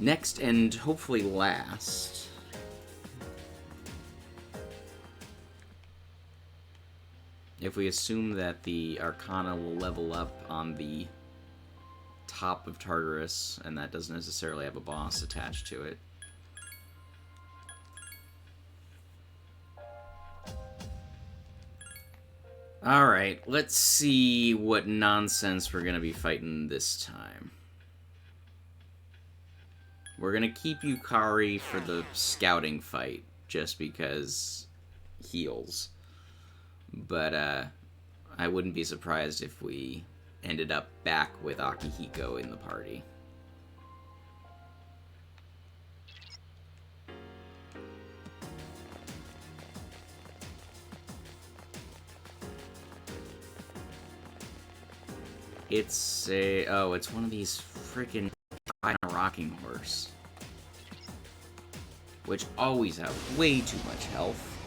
Next, and hopefully last, if we assume that the Arcana will level up on the top of Tartarus, and that doesn't necessarily have a boss attached to it. Alright, let's see what nonsense we're going to be fighting this time. We're going to keep Yukari for the scouting fight, just because heals. But, I wouldn't be surprised if we ended up back with Akihiko in the party. It's a... oh, it's one of these freaking rocking horse. Which always have way too much health.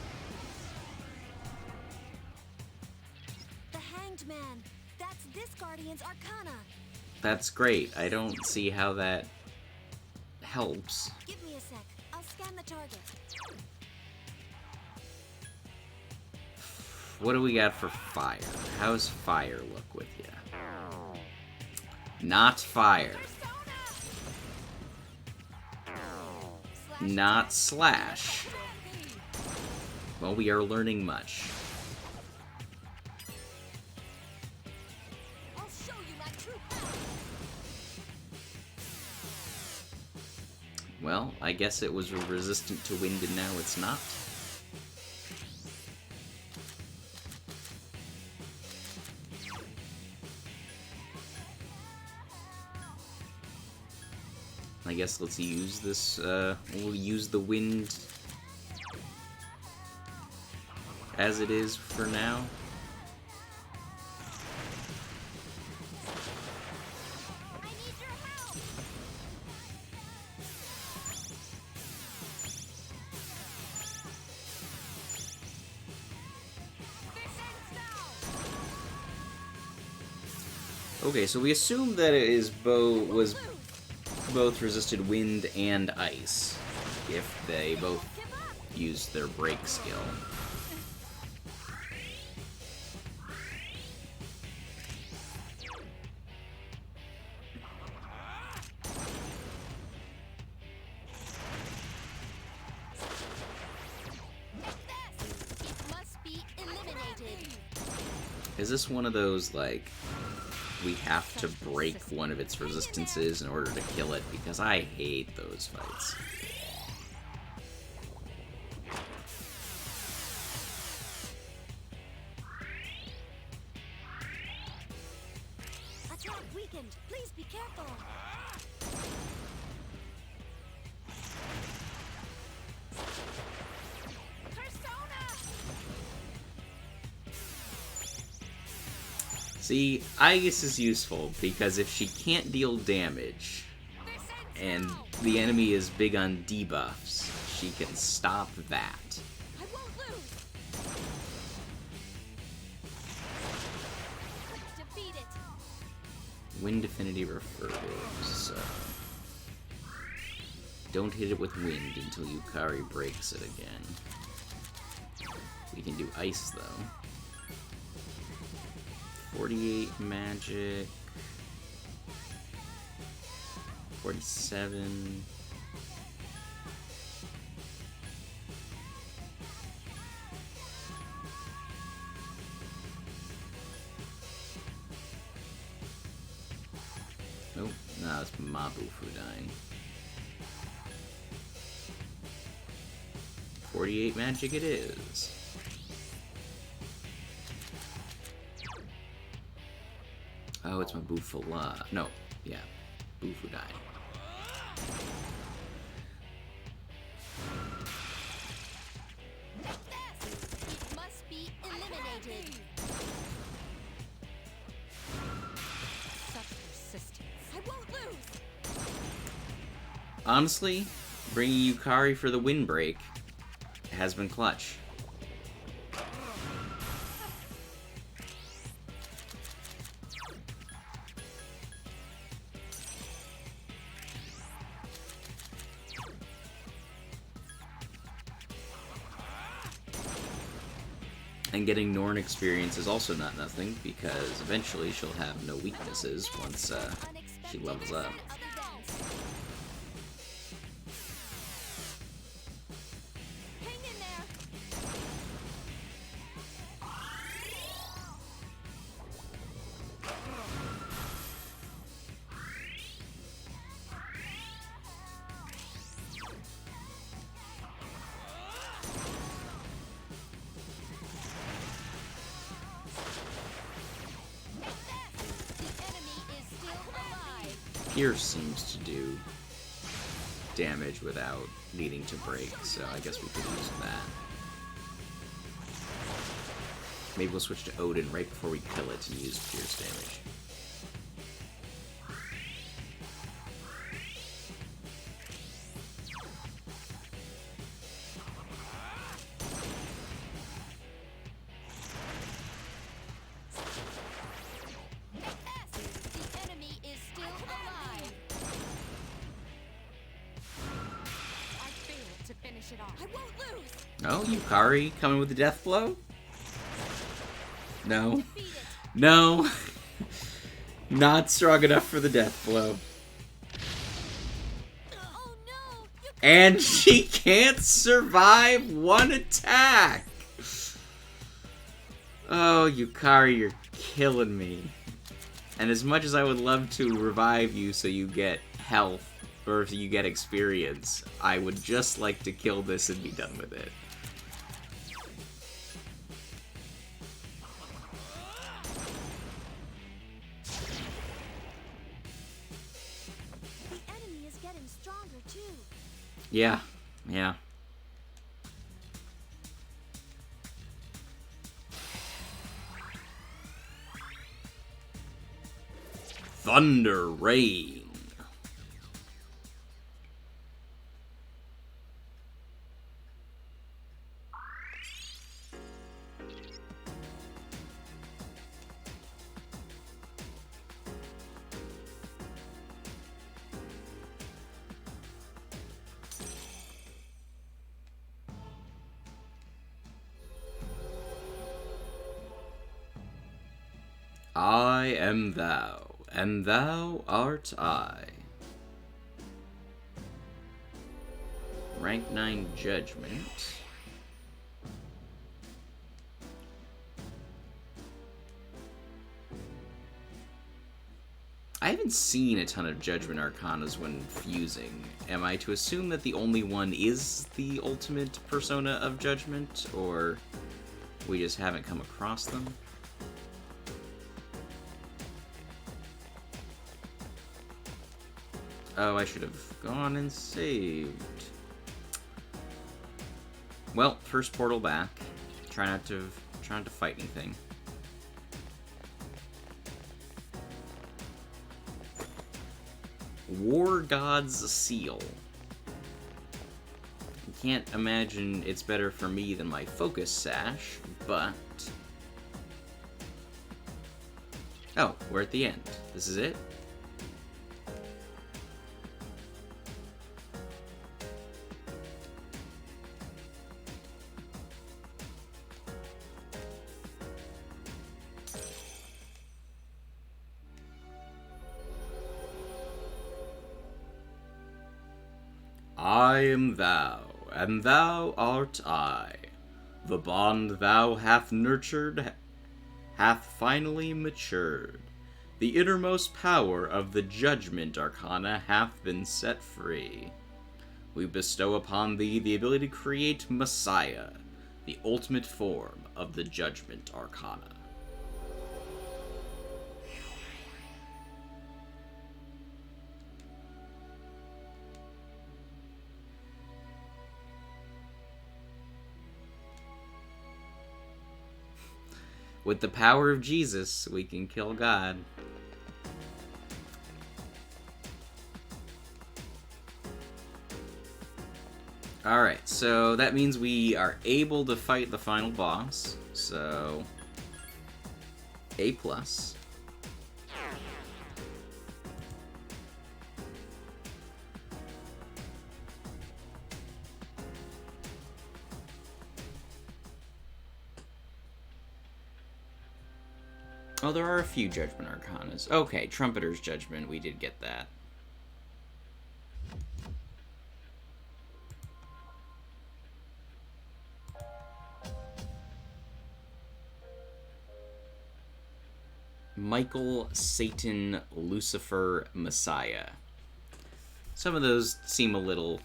The Hanged Man. That's this Guardian's Arcana. That's great. I don't see how that helps. Give me a sec. I'll scan the target. What do we got for fire? How's fire look with you? Not fire. Not slash. Well, we are learning much. I'll show you my true power. Well, I guess it was resistant to wind and now it's not. I guess let's use this, we'll use the wind as it is for now. I need your help. This ends now. Okay, so we assume that it is was both resisted wind and ice, if they both used their break skill. It must be eliminated. Is this one of those, like, we have to break one of its resistances in order to kill it? Because I hate those fights. Attack weakened. Please be careful. See, Aegis is useful because if she can't deal damage and the enemy is big on debuffs, she can stop that. I won't lose. Defeat it. Wind affinity refers, so... don't hit it with wind until Yukari breaks it again. We can do ice, though. 48 magic. 47. Nope, no, it's Mabufu dying. 48 magic it is. Oh, it's my Bufala. No, yeah. Bufu died. It must be eliminated. Such persistence. I won't lose. Honestly, bringing Yukari for the windbreak has been clutch. And getting Norn experience is also not nothing, because eventually she'll have no weaknesses once she levels up. Hang in there. The enemy is still alive. Pierce seems to do damage without needing to break, so I guess we could use that. Maybe we'll switch to Odin right before we kill it and use Pierce damage. The enemy is still alive. I failed to finish it off. I won't lose. Oh, Yukari coming with the death blow? No. Beat it. No. Not strong enough for the death blow. Oh no! You And she can't survive one attack! Oh, Yukari, you're killing me. And as much as I would love to revive you so you get health, or if you get experience, I would just like to kill this and be done with it. The enemy is getting stronger too. Yeah, yeah. Thunder Rain. I am thou, and thou art I. Rank 9 Judgment. I haven't seen a ton of Judgment Arcanas when fusing. Am I to assume that the only one is the ultimate persona of Judgment, or we just haven't come across them? Oh, I should have gone and saved. Well, first portal back. Try not to fight anything. War God's Seal. I can't imagine it's better for me than my Focus Sash, but... Oh, we're at the end. This is it? I am thou, and thou art I. The bond thou hath nurtured hath finally matured. The innermost power of the Judgment Arcana hath been set free. We bestow upon thee the ability to create Messiah, the ultimate form of the Judgment Arcana. With the power of Jesus, we can kill God. Alright, so that means we are able to fight the final boss. So, A+. Oh, there are a few Judgment Arcanas. Okay, Trumpeter's Judgment, we did get that. Michael, Satan, Lucifer, Messiah. Some of those seem a little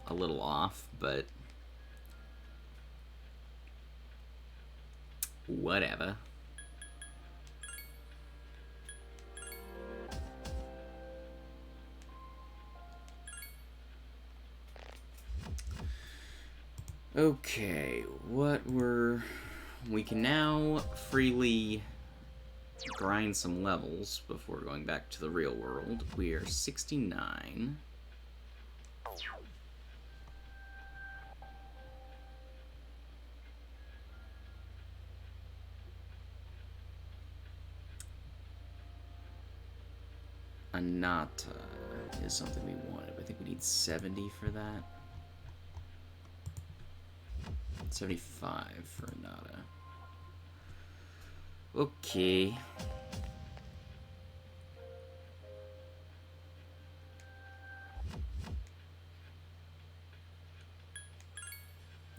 off, but whatever. Okay, we can now freely grind some levels before going back to the real world. We are 69. Anata is something we wanted. I think we need 70 for that. 75 for Anata. Okay.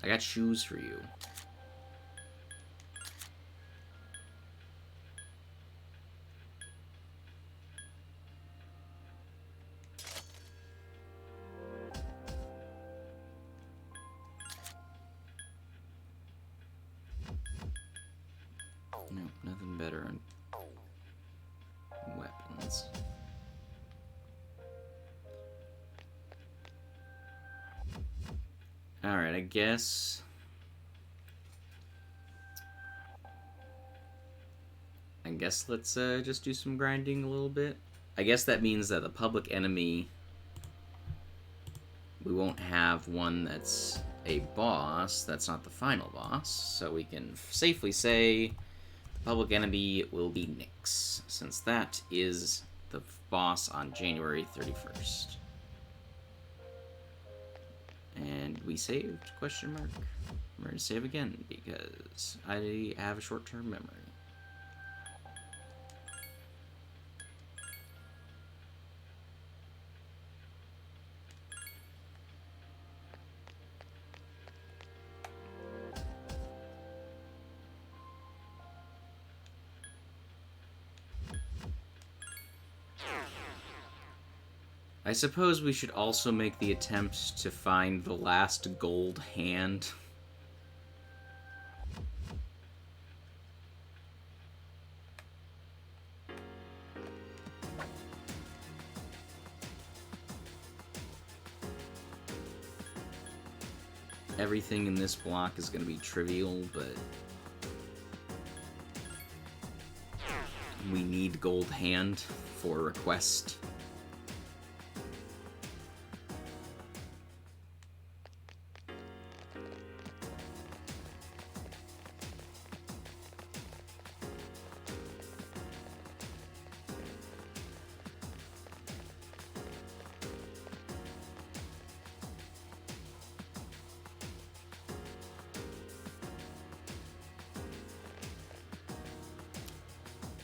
I got shoes for you. Nope, nothing better on weapons. Alright, I guess let's just do some grinding a little bit. I guess that means that the public enemy, we won't have one that's a boss, that's not the final boss, so we can safely say the public enemy will be Nyx, since that is the boss on January 31st. And we saved, question mark. I'm going to save again, because I have a short-term memory. I suppose we should also make the attempt to find the last gold hand. Everything in this block is going to be trivial, but we need gold hand for request.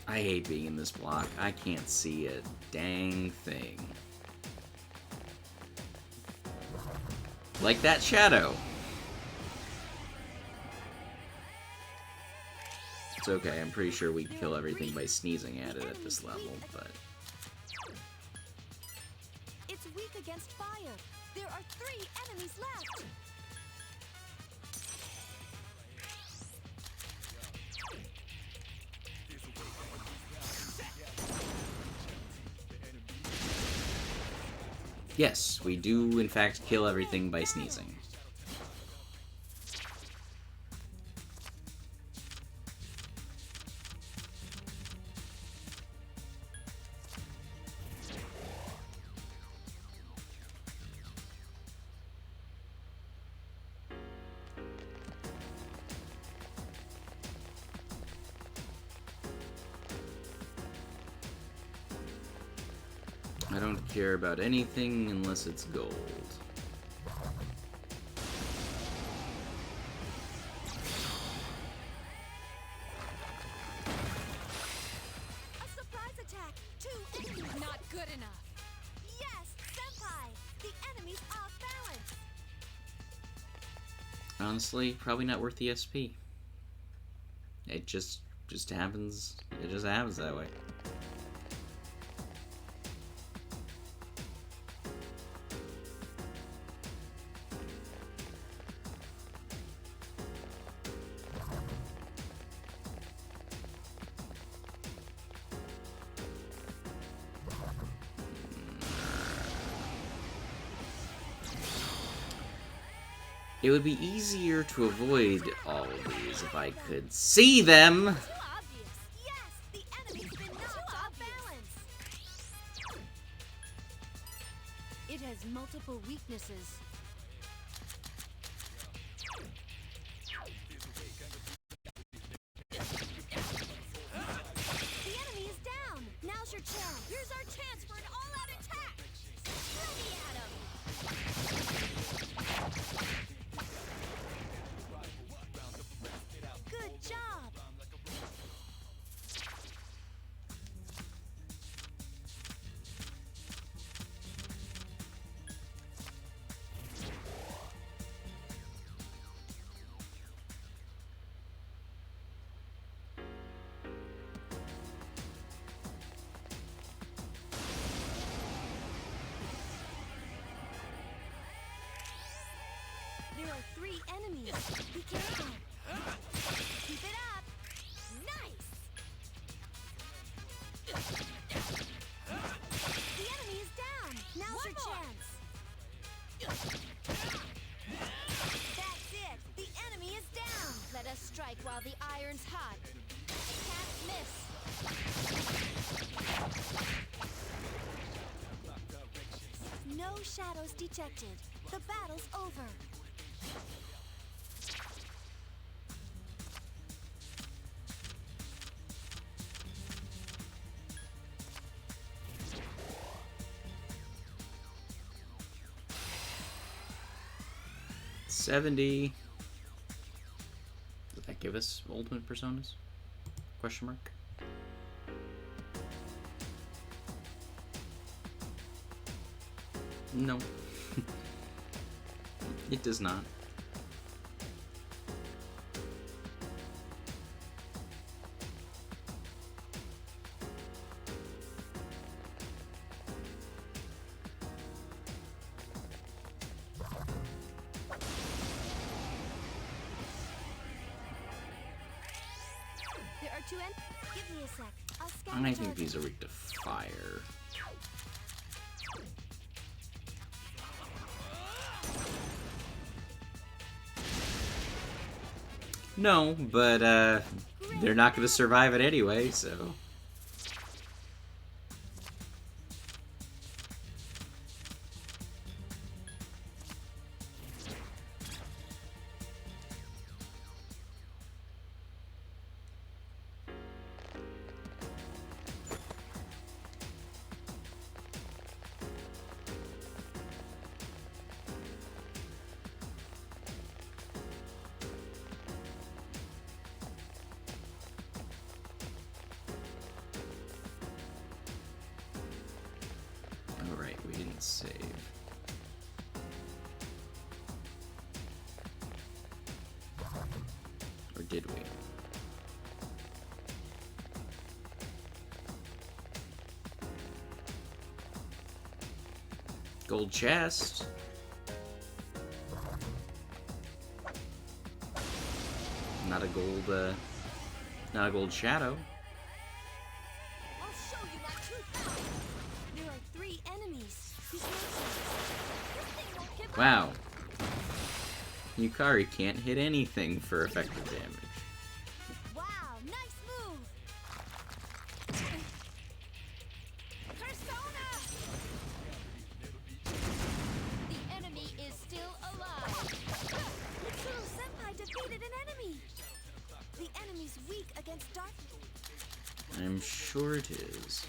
I hate being in this block. I can't see a dang thing. Like that shadow. It's okay, I'm pretty sure we can kill everything by sneezing at it at this level, but... It's weak against fire. There are 3 enemies left. Yes, we do in fact kill everything by sneezing. I don't care about anything unless it's gold. A surprise attack! 2 enemies! Not good enough. Yes, Senpai! The enemy's off balance! Honestly, probably not worth the SP. It just happens. It just happens that way. It would be easier to avoid all of these if I could see them. Too obvious! Yes, the enemy's been knocked off balance! It has multiple weaknesses. The enemy is down! Now's your chance! Here's our chance for an all-out attack! Ready at him! Good job! There are 3 enemies. Be careful. Keep it up. Nice. The enemy is down. Now's your chance. That's it. The enemy is down. Let us strike while the iron's hot. I can't miss. No shadows detected. The battle's over. $70. Does that give us ultimate personas? Question mark. No. It does not. There are 2 enemies. Give me a sec. I'll scan I the think target. these are weak to fire. No, but they're not going to survive it anyway, so. Alright, we didn't save. Or did we? Gold chest. Not a gold shadow. I'll show you my true power. There are 3 enemies. Be careful. This thing won't give up. Wow. Yukari can't hit anything for effective damage. Wow, nice move. Persona! The enemy is still alive. Mitsuru Senpai defeated an enemy. The enemy's weak against dark. I'm sure it is.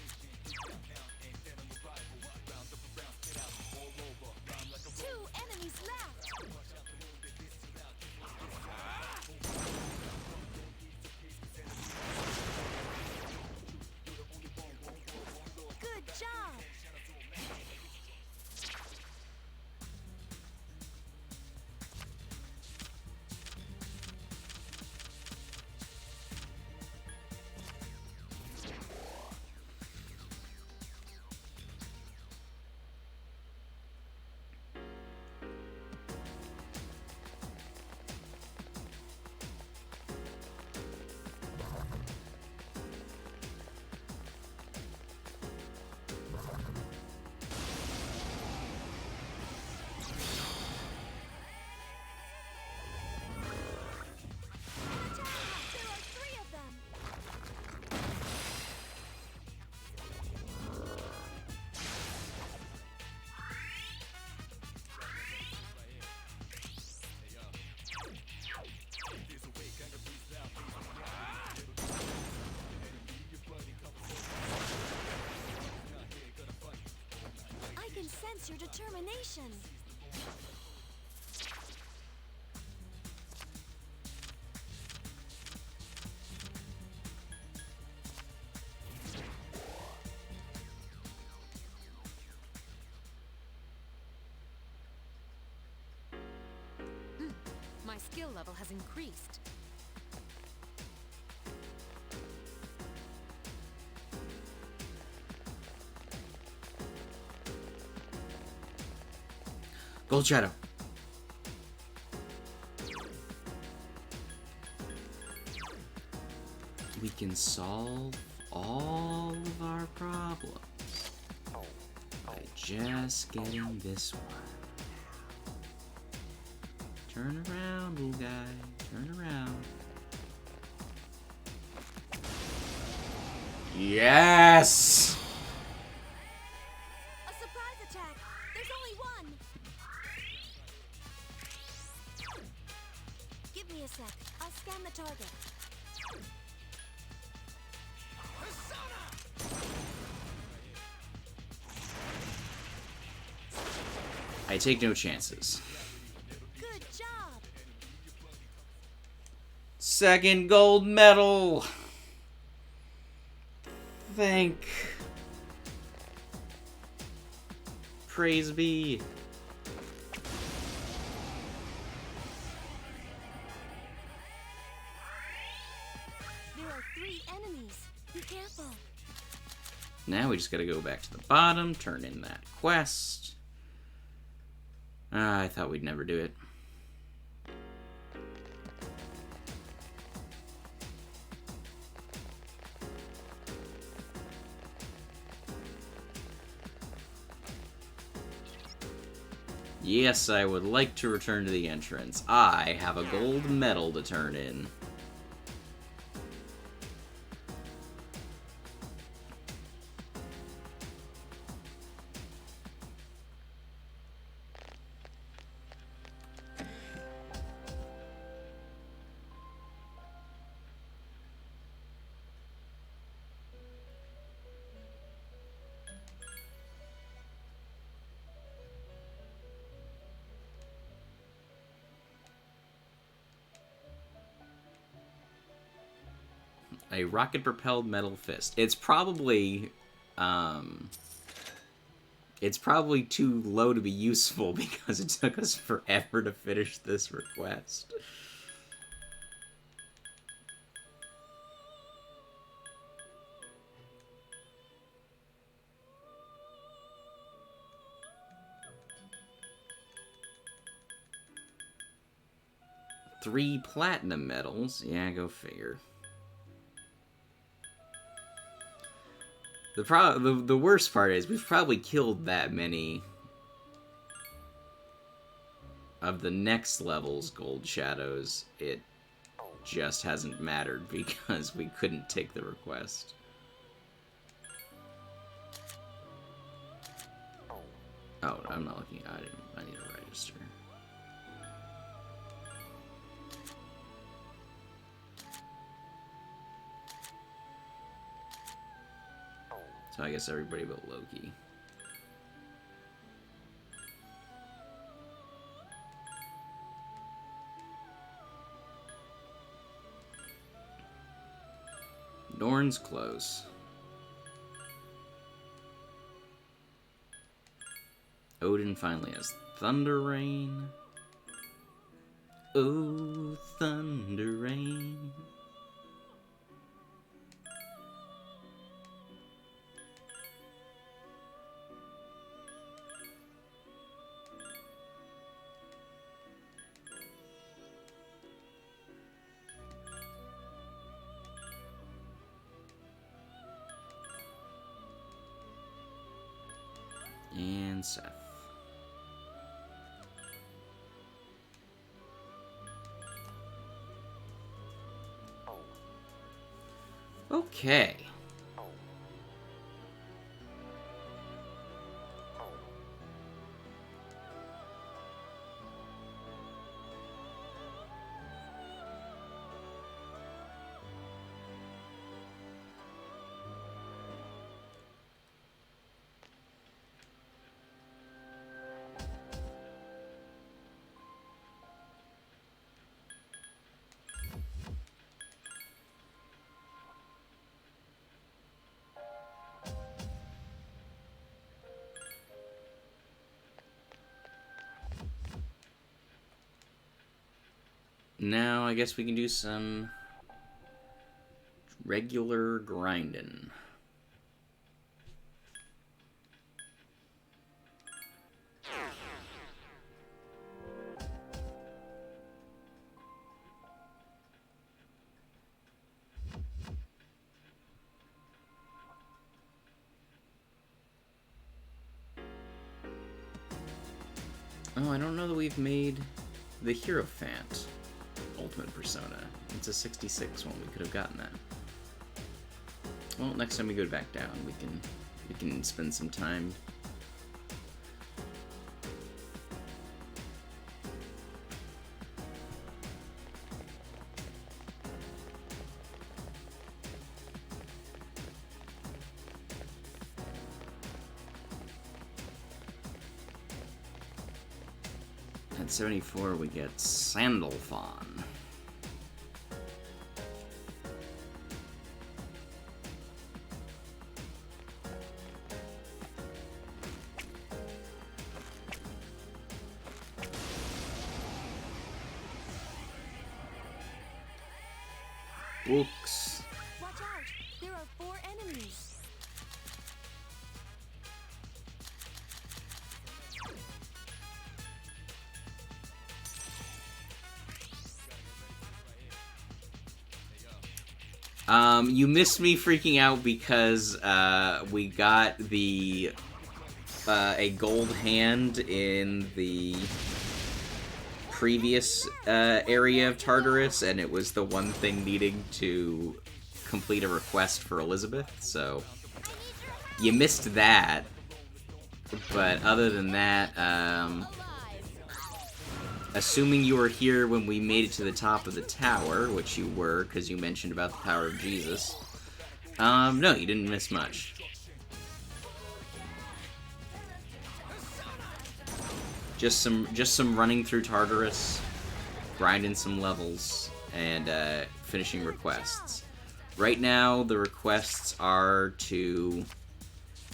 Shows your determination. My skill level has increased. Gold Shadow. We can solve all of our problems by just getting this one. Turn around, little guy. Turn around. Yes! A surprise attack. There's only one. Give me a sec. I'll scan the target. I take no chances. Good job. Second gold medal! Thank. Praise be. There are 3 enemies. Be careful. Now we just gotta go back to the bottom, turn in that quest. I thought we'd never do it. Yes, I would like to return to the entrance. I have a gold medal to turn in. A rocket-propelled metal fist. It's probably too low to be useful because it took us forever to finish this request. Three platinum medals. Yeah, go figure. The worst part is we've probably killed that many of the next level's gold shadows. It just hasn't mattered because we couldn't take the request. Oh, I'm not looking. I need to register. So I guess everybody but Loki. Norn's close. Odin finally has Thunder Rain. Oh, Thunder Rain. And Seth. Okay. now I guess we can do some regular grinding. Oh, I don't know that we've made the Hierophant Ultimate Persona. It's a 66 one. We could have gotten that. Well, next time we go back down, we can spend some time. At 74, we get Sandalphon. Books. Watch out! There are 4 enemies. You missed me freaking out because we got the a gold hand in the previous area of Tartarus, and it was the one thing needing to complete a request for Elizabeth, so you missed that. But other than that, assuming you were here when we made it to the top of the tower, which you were, because you mentioned about the power of Jesus, no, you didn't miss much. Just some running through Tartarus, grinding some levels, and finishing requests. Right now, the requests are to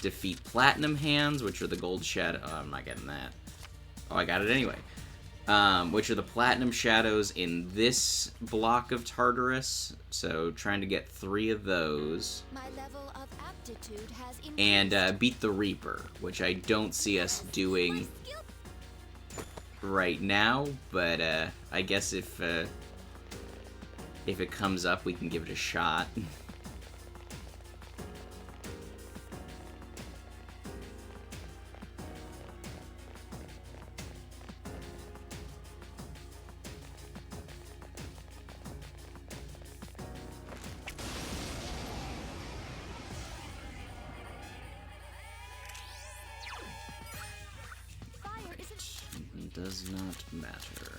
defeat Platinum Hands, which are the gold shadow. Oh, I'm not getting that. Oh, I got it anyway. Which are the Platinum Shadows in this block of Tartarus. So, trying to get 3 of those. My level of aptitude has increased. And beat the Reaper, which I don't see us doing right now, but I guess if it comes up, we can give it a shot. Fire isn't. Does not matter.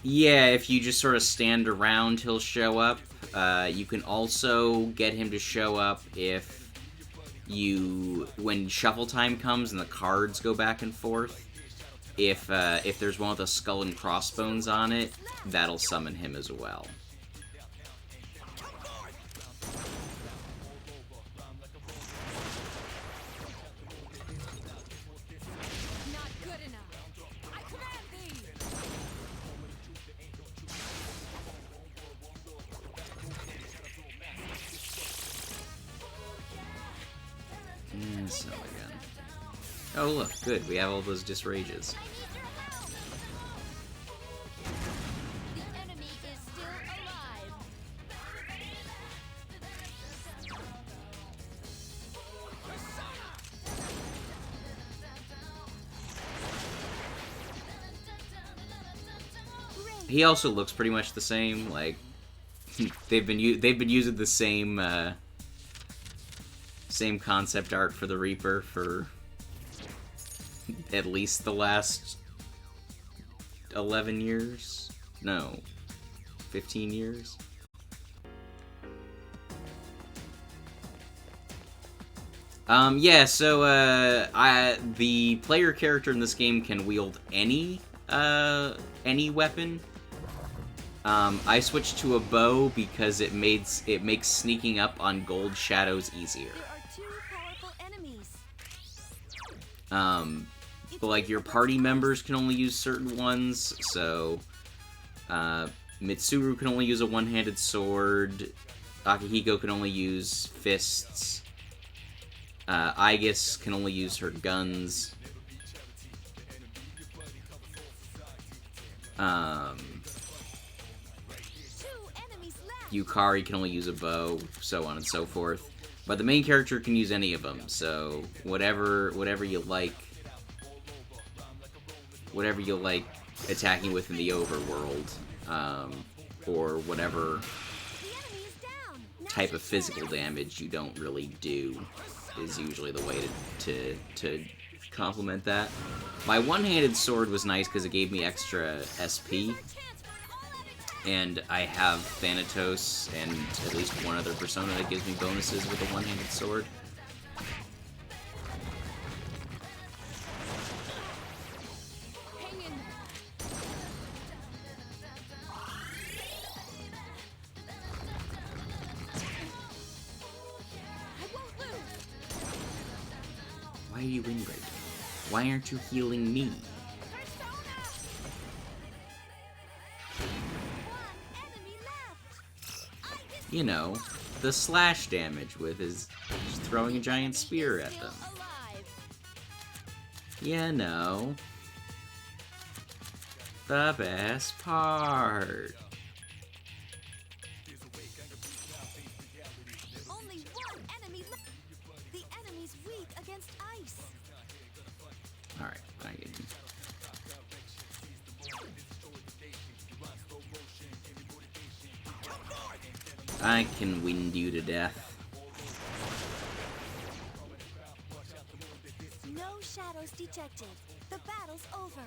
Yeah, if you just sort of stand around, he'll show up. You can also get him to show up if when shuffle time comes and the cards go back and forth. If there's one with a skull and crossbones on it, that'll summon him as well. Not good enough. I command thee. And so again. Oh look, good. We have all those disrages. The enemy is still alive. He also looks pretty much the same. Like they've been using the same same concept art for the Reaper for at least the last 11 years. No, 15 years. Yeah, so, the player character in this game can wield any weapon. I switched to a bow because it makes sneaking up on gold shadows easier. There are 2 powerful But like your party members can only use certain ones, so Mitsuru can only use a one-handed sword. Akihiko can only use fists. Aegis can only use her guns. Yukari can only use a bow, so on and so forth. But the main character can use any of them, so whatever you like attacking with in the overworld, or whatever type of physical damage you don't really do is usually the way to complement that. My one-handed sword was nice because it gave me extra SP, and I have Thanatos and at least one other persona that gives me bonuses with a one-handed sword. Hang in there. I won't lose. Why are you windbreaking? Why aren't you healing me? You know, the slash damage with his just throwing a giant spear at them. You know, the best part. Only one enemy left. The enemy's weak against ice. Alright, I get you. I can wind you to death. No shadows detected. The battle's over.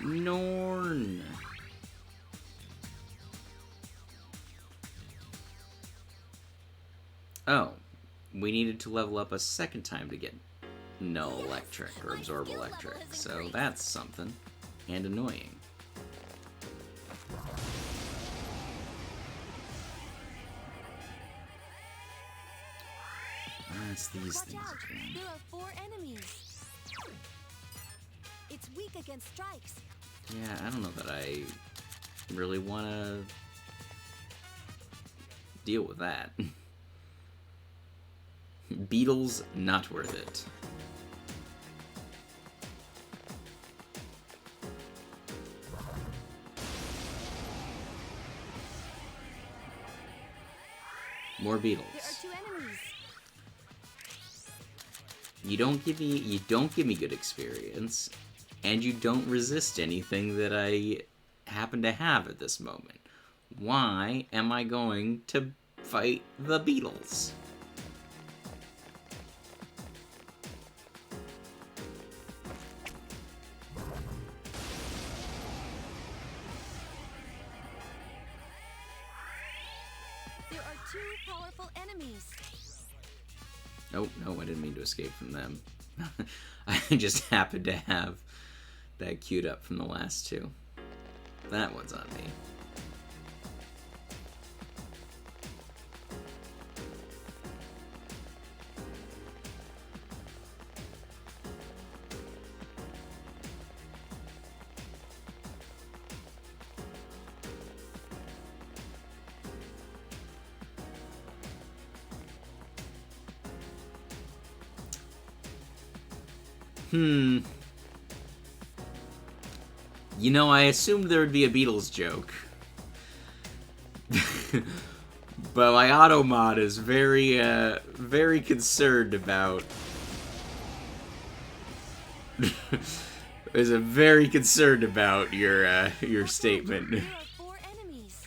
Norn. Oh, we needed to level up a second time to get Null Electric or Absorb Electric, so that's something. And annoying. That's these Watch things out. again. There are 4 enemies. It's weak against strikes. Yeah, I don't know that I really want to deal with that. Beetles, not worth it. More beetles. There are 2 enemies. You don't give me good experience, and you don't resist anything that I happen to have at this moment. Why am I going to fight the beetles? There are 2 powerful enemies. Oh, no, I didn't mean to escape from them. I just happened to have that queued up from the last 2. That one's on me. You know, I assumed there would be a Beatles joke. But my automod is very concerned about... is very concerned about your statement. There are 4 enemies.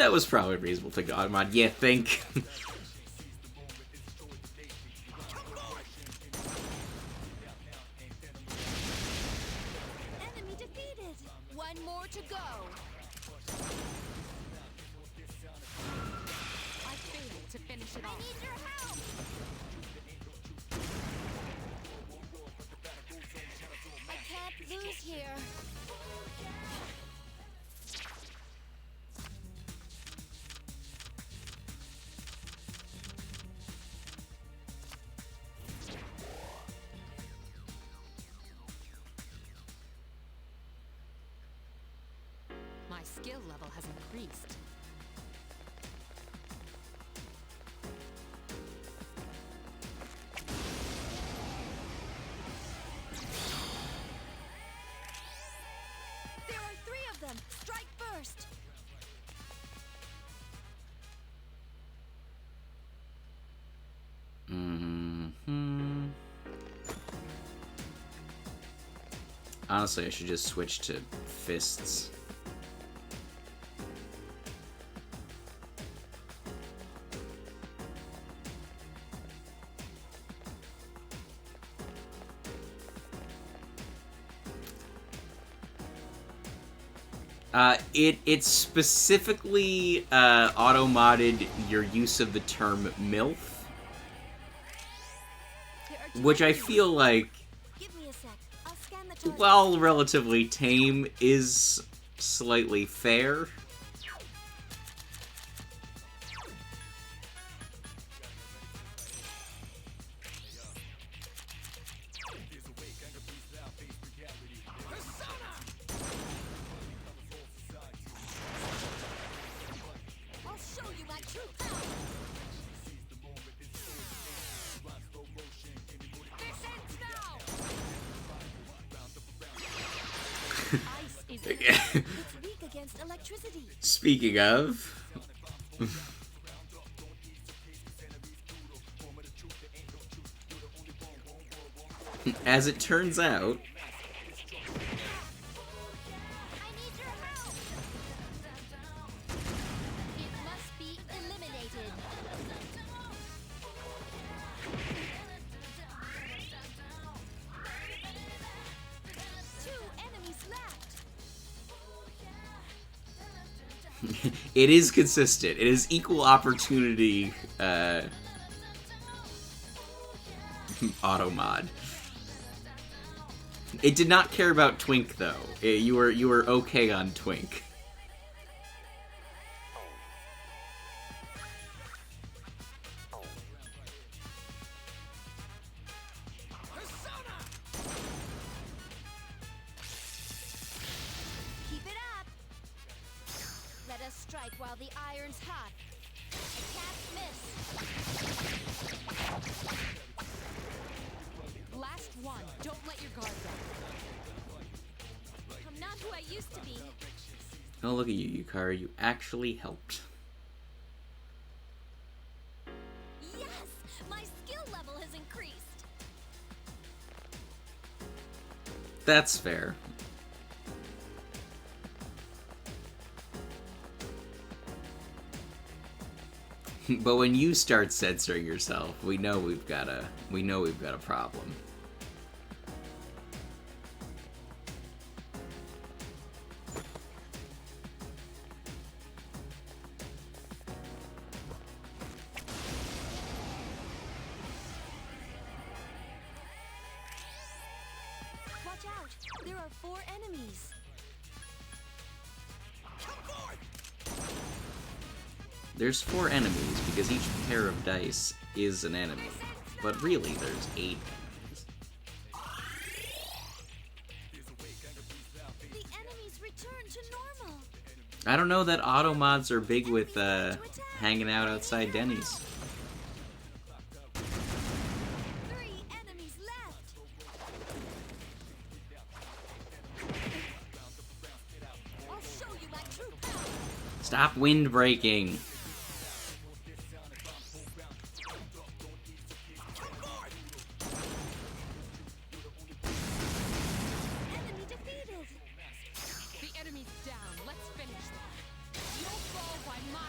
That was probably reasonable to think, Automod. Yeah, think. Enemy defeated. One more to go. I failed to finish it I off. need your help. I can't lose here. My skill level has increased. There are 3 of them. Strike first. Hmm. Honestly, I should just switch to fists. It specifically auto-modded your use of the term MILF, There are 2 which I enemies. feel like, Give me a sec. I'll scan the target. while relatively tame, is slightly fair. I'll show you my true power. This ends now. Ice is It's weak against electricity. Speaking of, as it turns out, I need your help. It must be eliminated. 2 enemies left. it is consistent. It is equal opportunity auto mod. It did not care about Twink though. You were okay on Twink. Keep it up. Let us strike while the iron's hot. I can't miss. last one. Don't let your guard down. I'm not who I used to be. Oh, look at you, Yukari. You actually helped. Yes! My skill level has increased. That's fair. But when you start censoring yourself, we know we've got a problem. Watch out! There are 4 enemies. There's 4 enemies because each pair of dice is an enemy. But really, there's 8 enemies. The enemies return to normal. I don't know that auto mods are big with hanging out outside Denny's. 3 enemies left. I'll show you my true power. Stop wind breaking. Enemy defeated. The enemy's down. Let's finish them. You'll fall by my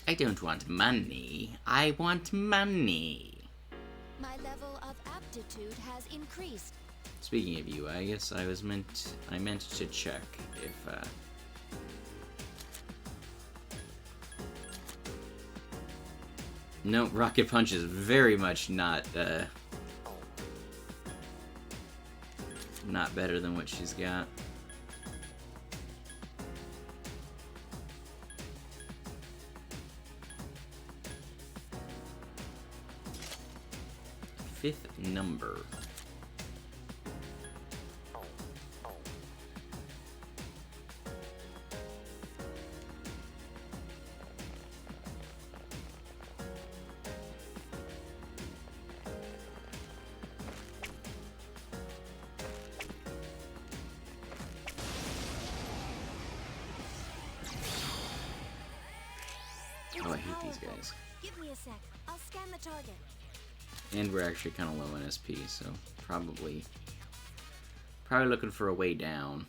I don't want money. I want money. My level of aptitude has increased. Speaking of you, I guess I meant to check if, No, Rocket Punch is very much not better than what she's got. Fifth number. It's Oh, I hate these powerful. guys. Give me a sec. I'll scan the target. And we're actually kind of low on SP, so probably looking for a way down.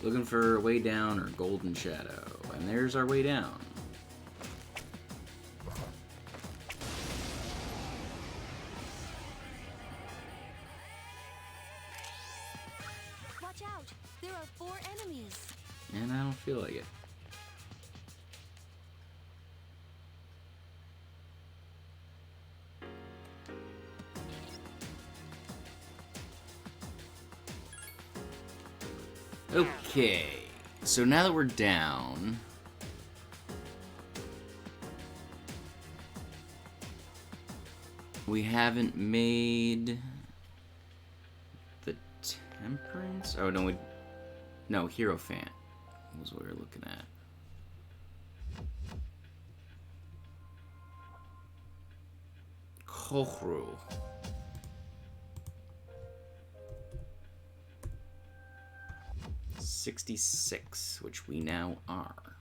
Looking for a way down or Golden Shadow. And there's our way down. Watch out! There are 4 enemies. And I don't feel like it. Okay, so now that we're down, we haven't made the Temperance? Oh, no, Hierophant was what we were looking at. Kohru. 66, which we now are.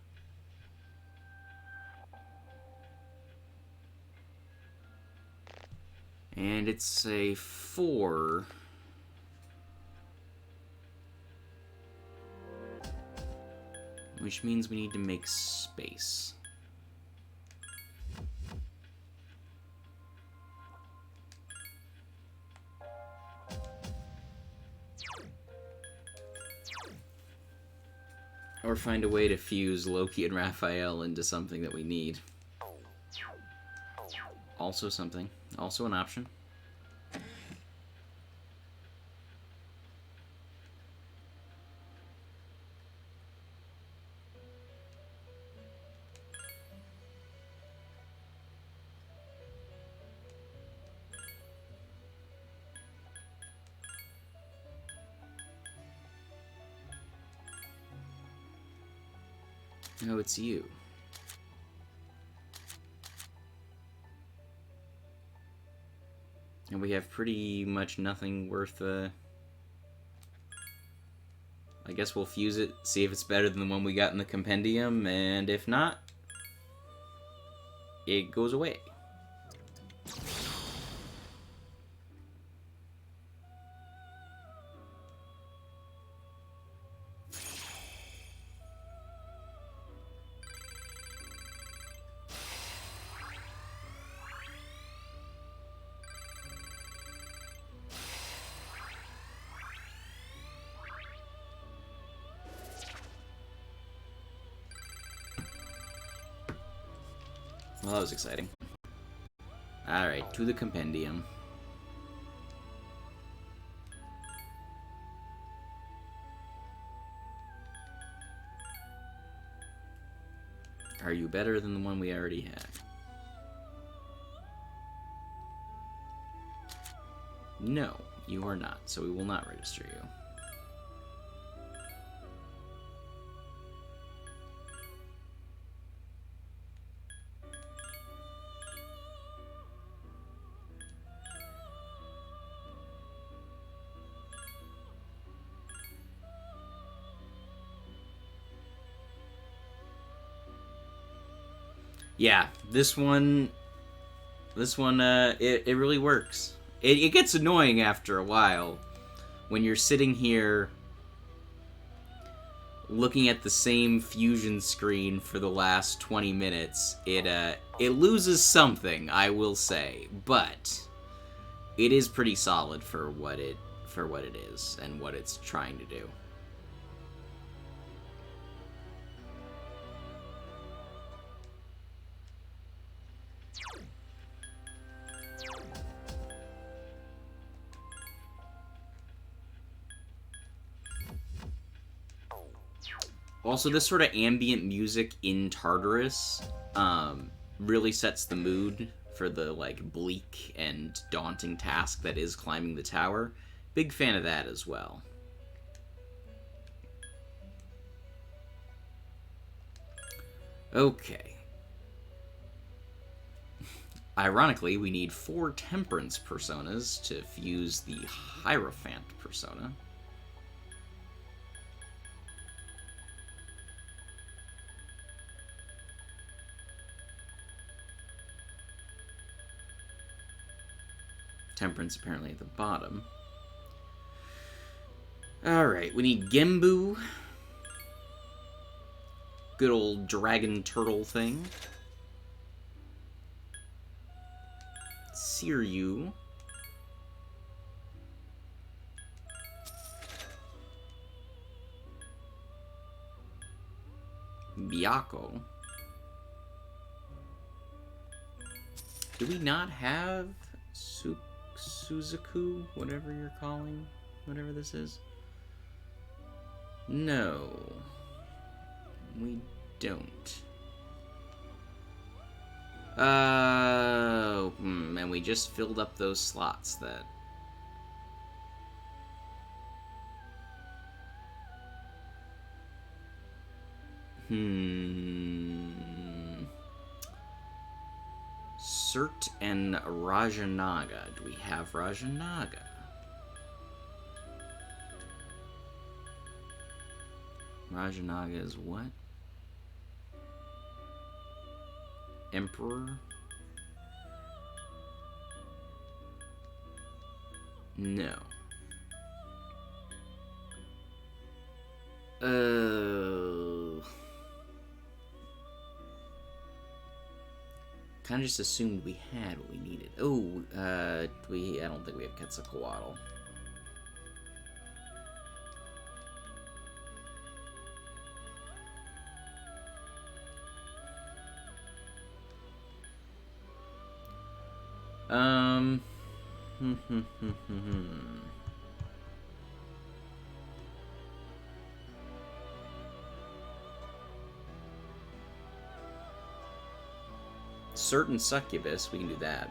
And it's a 4. Which means we need to make space. Or find a way to fuse Loki and Raphael into something that we need. Also something. Also an option. No, it's you. And we have pretty much nothing worth, I guess we'll fuse it, see if it's better than the one we got in the compendium, and if not, it goes away. Well, that was exciting. Alright, to the compendium. Are you better than the one we already had? No, You are not, so we will not register you. Yeah, this one, it really works. It gets annoying after a while when you're sitting here looking at the same fusion screen for the last 20 minutes. It loses something, I will say, but it is pretty solid for what it is and what it's trying to do. Also, this sort of ambient music in Tartarus really sets the mood for the like bleak and daunting task that is climbing the tower. Big fan of that as well. Okay. Ironically, we need 4 Temperance personas to fuse the Hierophant persona. Temperance apparently at the bottom. Alright, we need Gembu. Good old dragon turtle thing. Siryu. Byakko. Do we not have Suzaku? Whatever you're calling, whatever this is? No. We don't. And we just filled up those slots that... Cert and Rajanaga. Do we have Rajanaga? Rajanaga is what? Emperor? No. Kind of just assumed we had what we needed. Oh, I don't think we have Quetzalcoatl. Certain succubus, we can do that.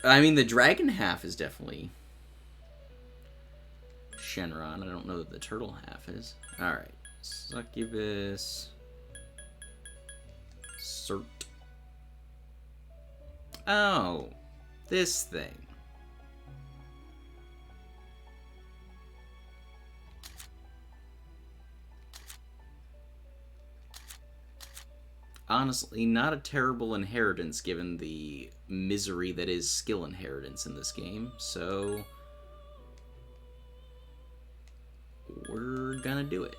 I mean, the dragon half is definitely Shenron. I don't know that the turtle half is. Alright. Succubus. Cert. Oh. This thing. Honestly, not a terrible inheritance given the misery that is skill inheritance in this game, so we're gonna do it.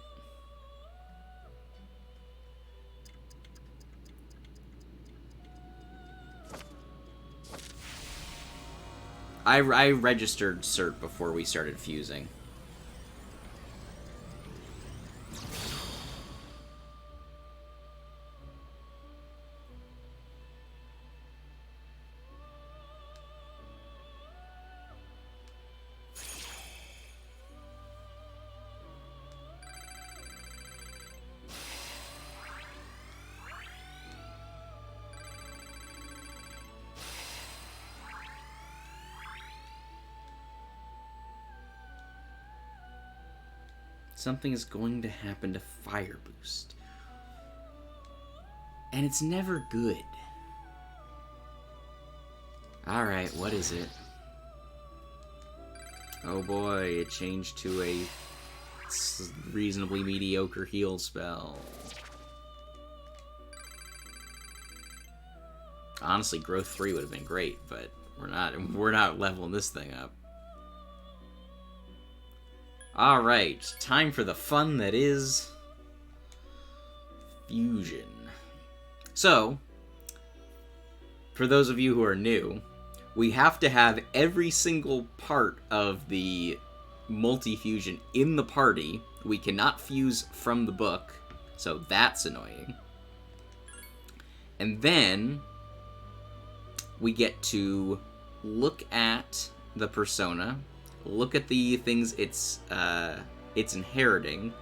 I registered cert before we started fusing. Something is going to happen to Fire Boost. And it's never good. Alright, what is it? Oh boy, it changed to a reasonably mediocre heal spell. Honestly, growth 3 would have been great, but we're not leveling this thing up. Alright, time for the fun that is fusion. So, for those of you who are new, we have to have every single part of the multi-fusion in the party. We cannot fuse from the book, so that's annoying. And then we get to look at the persona, look at the things it's inheriting,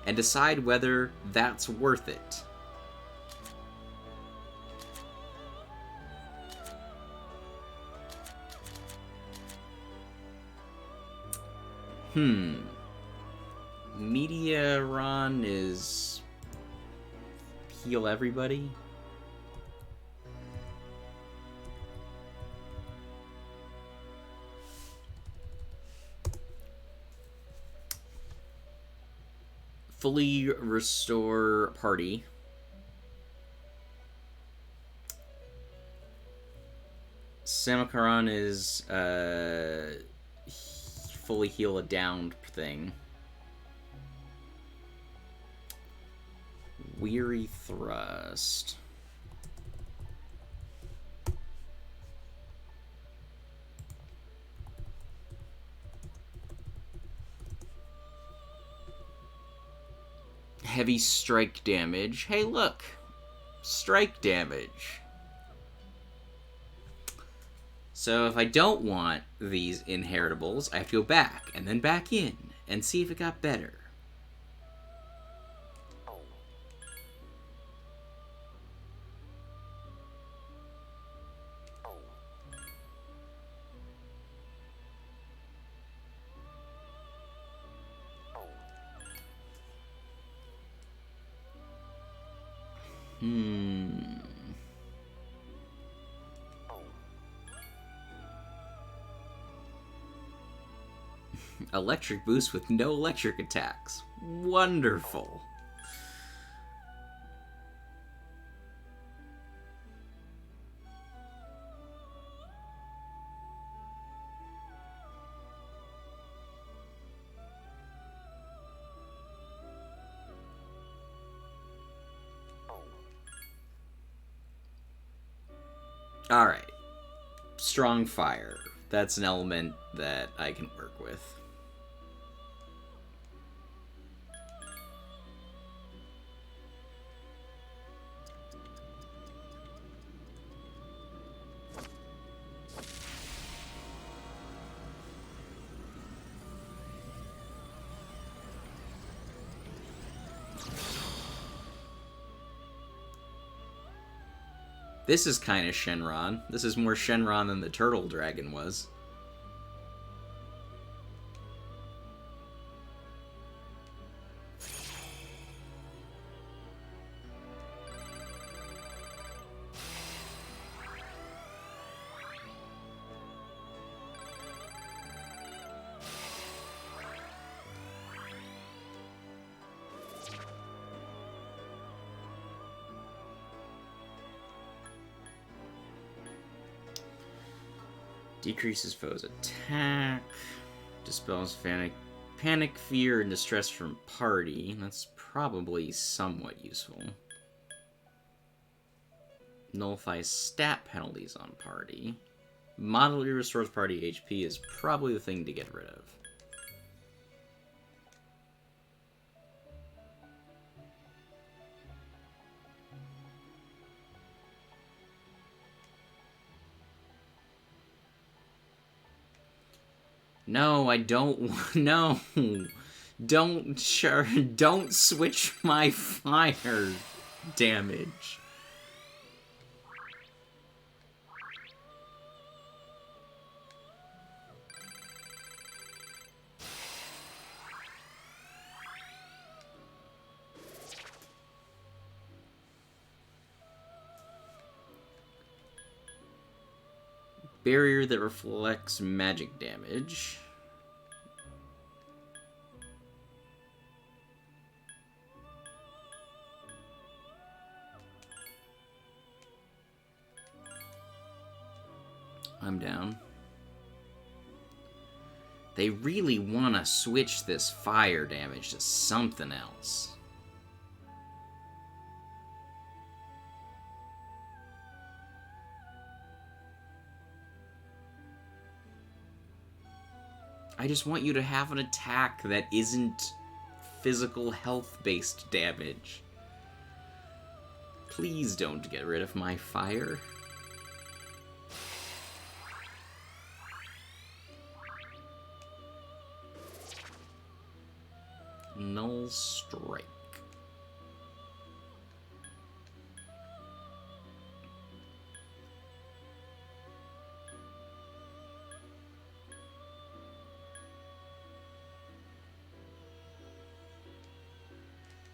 and decide whether that's worth it. Mediaron is heal everybody. Fully restore party. Samakaran is fully heal a downed thing. Weary Thrust. Heavy strike damage. Hey, look! Strike damage. So if I don't want these inheritables, I have to go back, and then back in, and see if it got better. Electric boost with no electric attacks. Wonderful. Alright. Strong fire. That's an element that I can work with. This is kind of Shenron. This is more Shenron than the Turtle Dragon was. Decreases foe's attack. Dispels panic, fear, and distress from party. That's probably somewhat useful. Nullifies stat penalties on party. Moderately restores party HP is probably the thing to get rid of. No, I don't. No, don't switch my fire damage. Barrier that reflects magic damage. I'm down. They really want to switch this fire damage to something else. I just want you to have an attack that isn't physical health-based damage. Please don't get rid of my fire. Null Strike.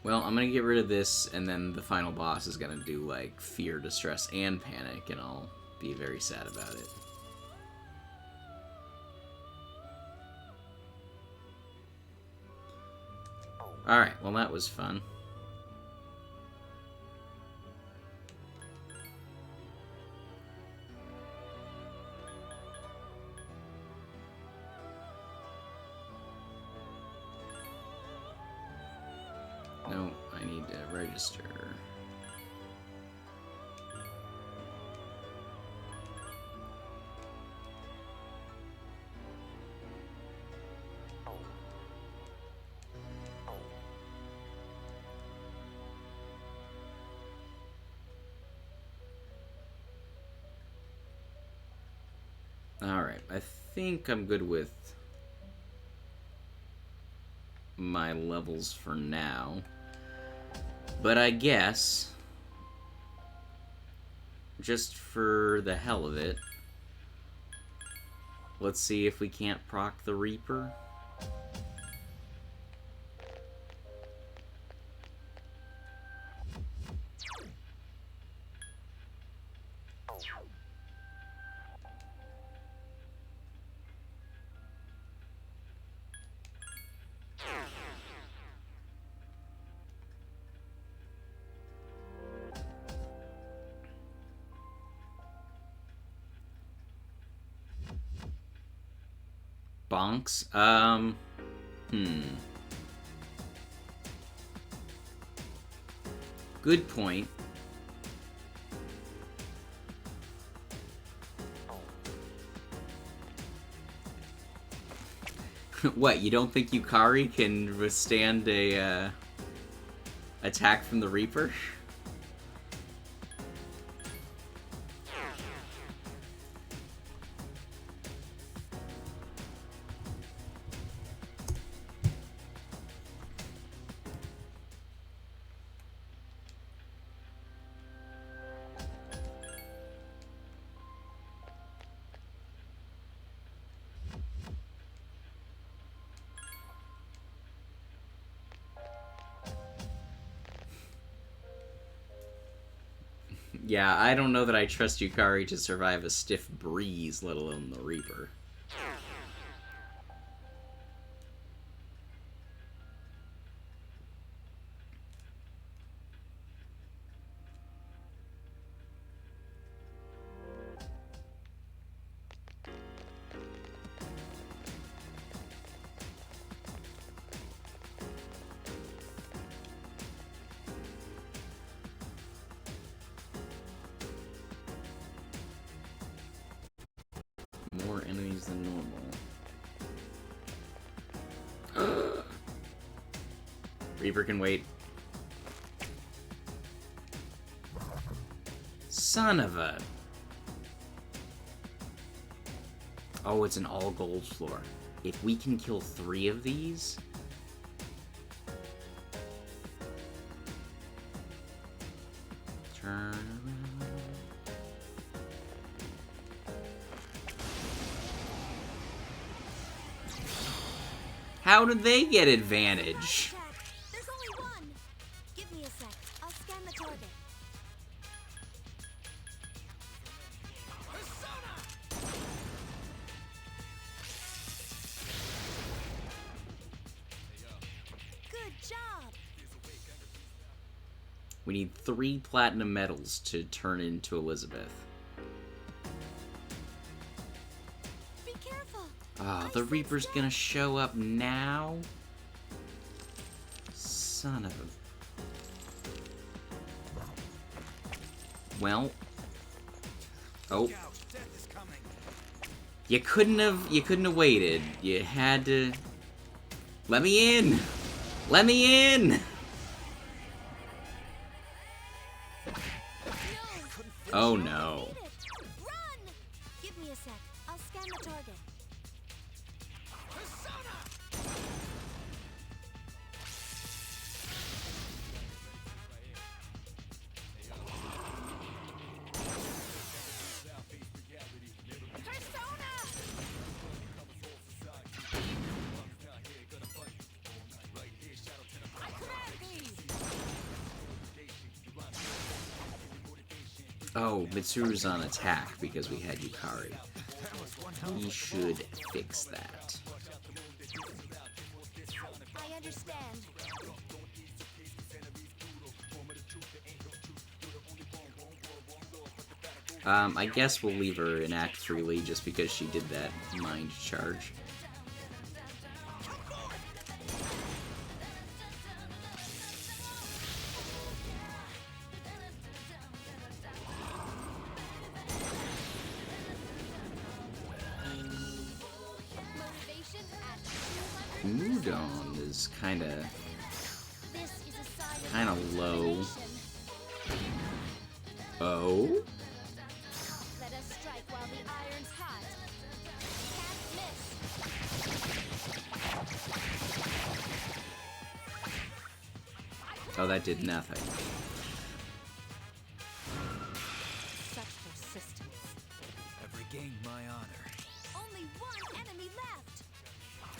Well, I'm gonna get rid of this, and then the final boss is gonna do, like, fear, distress, and panic, and I'll be very sad about it. Alright, well that was fun. No, I need to register. Alright, I think I'm good with my levels for now. But I guess, just for the hell of it, let's see if we can't proc the Reaper. Bonks? Good point. What, you don't think Yukari can withstand a, attack from the Reaper? Yeah, I don't know that I trust Yukari to survive a stiff breeze, let alone the Reaper. More enemies than normal. Reaper can wait. Son of a... Oh, it's an all gold floor. If we can kill 3 of these... Turn around... How did they get advantage? There's only one. Give me a sec. I'll scan the target. We need 3 platinum medals to turn into Elizabeth. Be careful. Oh, the Reaper's gonna show up now? Son of a... Well... Oh. Look out, death is coming. You couldn't have waited. You had to... Let me in! Let me in! No. Oh no. Beat it. Run! Give me a sec. I'll scan the target. Oh, Mitsuru's on attack because we had Yukari. We should fix that. I understand. I guess we'll leave her in Act freely just because she did that mind charge. Motivation at 200. Mudon is kinda This is a sign of Kinda low. determination. Oh? Let us strike while the iron's hot. Can't miss. Oh, that did nothing. Such persistence. I've regained my honor. Only one enemy left.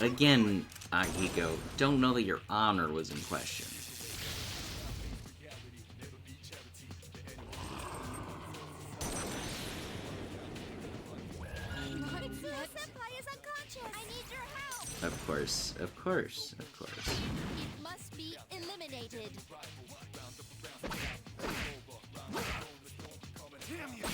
Again, Akiko, don't know that your honor was in question. Mitsuru Senpai is unconscious. I need your help. Of course, of course, of course. It must be eliminated. Damn you!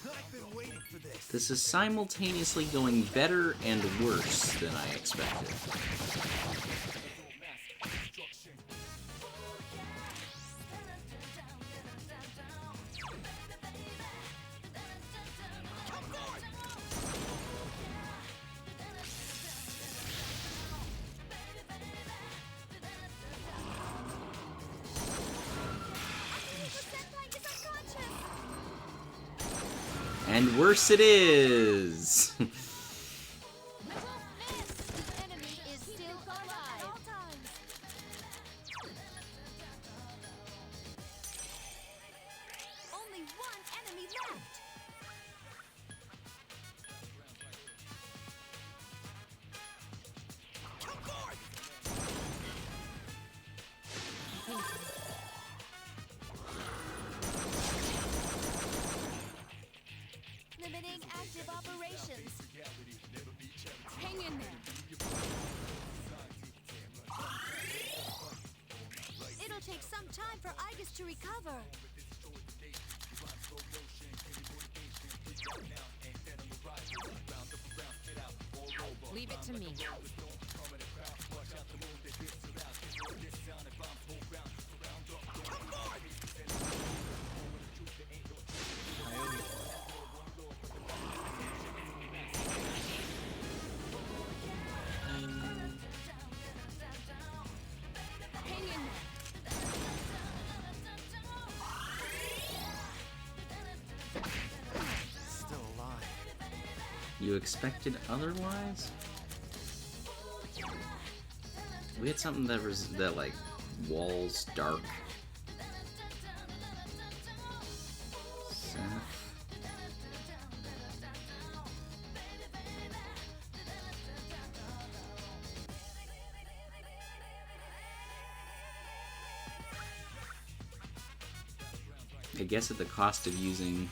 I've been waiting for this. This is simultaneously going better and worse than I expected. Senpai is unconscious. And worse it is! I won't miss. The enemy is still alive. At all times. Only one enemy left. Limiting active operations. Hang in there. It'll take some time for Igus to recover. Leave it to me. Hang in there. Still alive. You expected otherwise? We had something that was like walls dark. Seth. I guess at the cost of using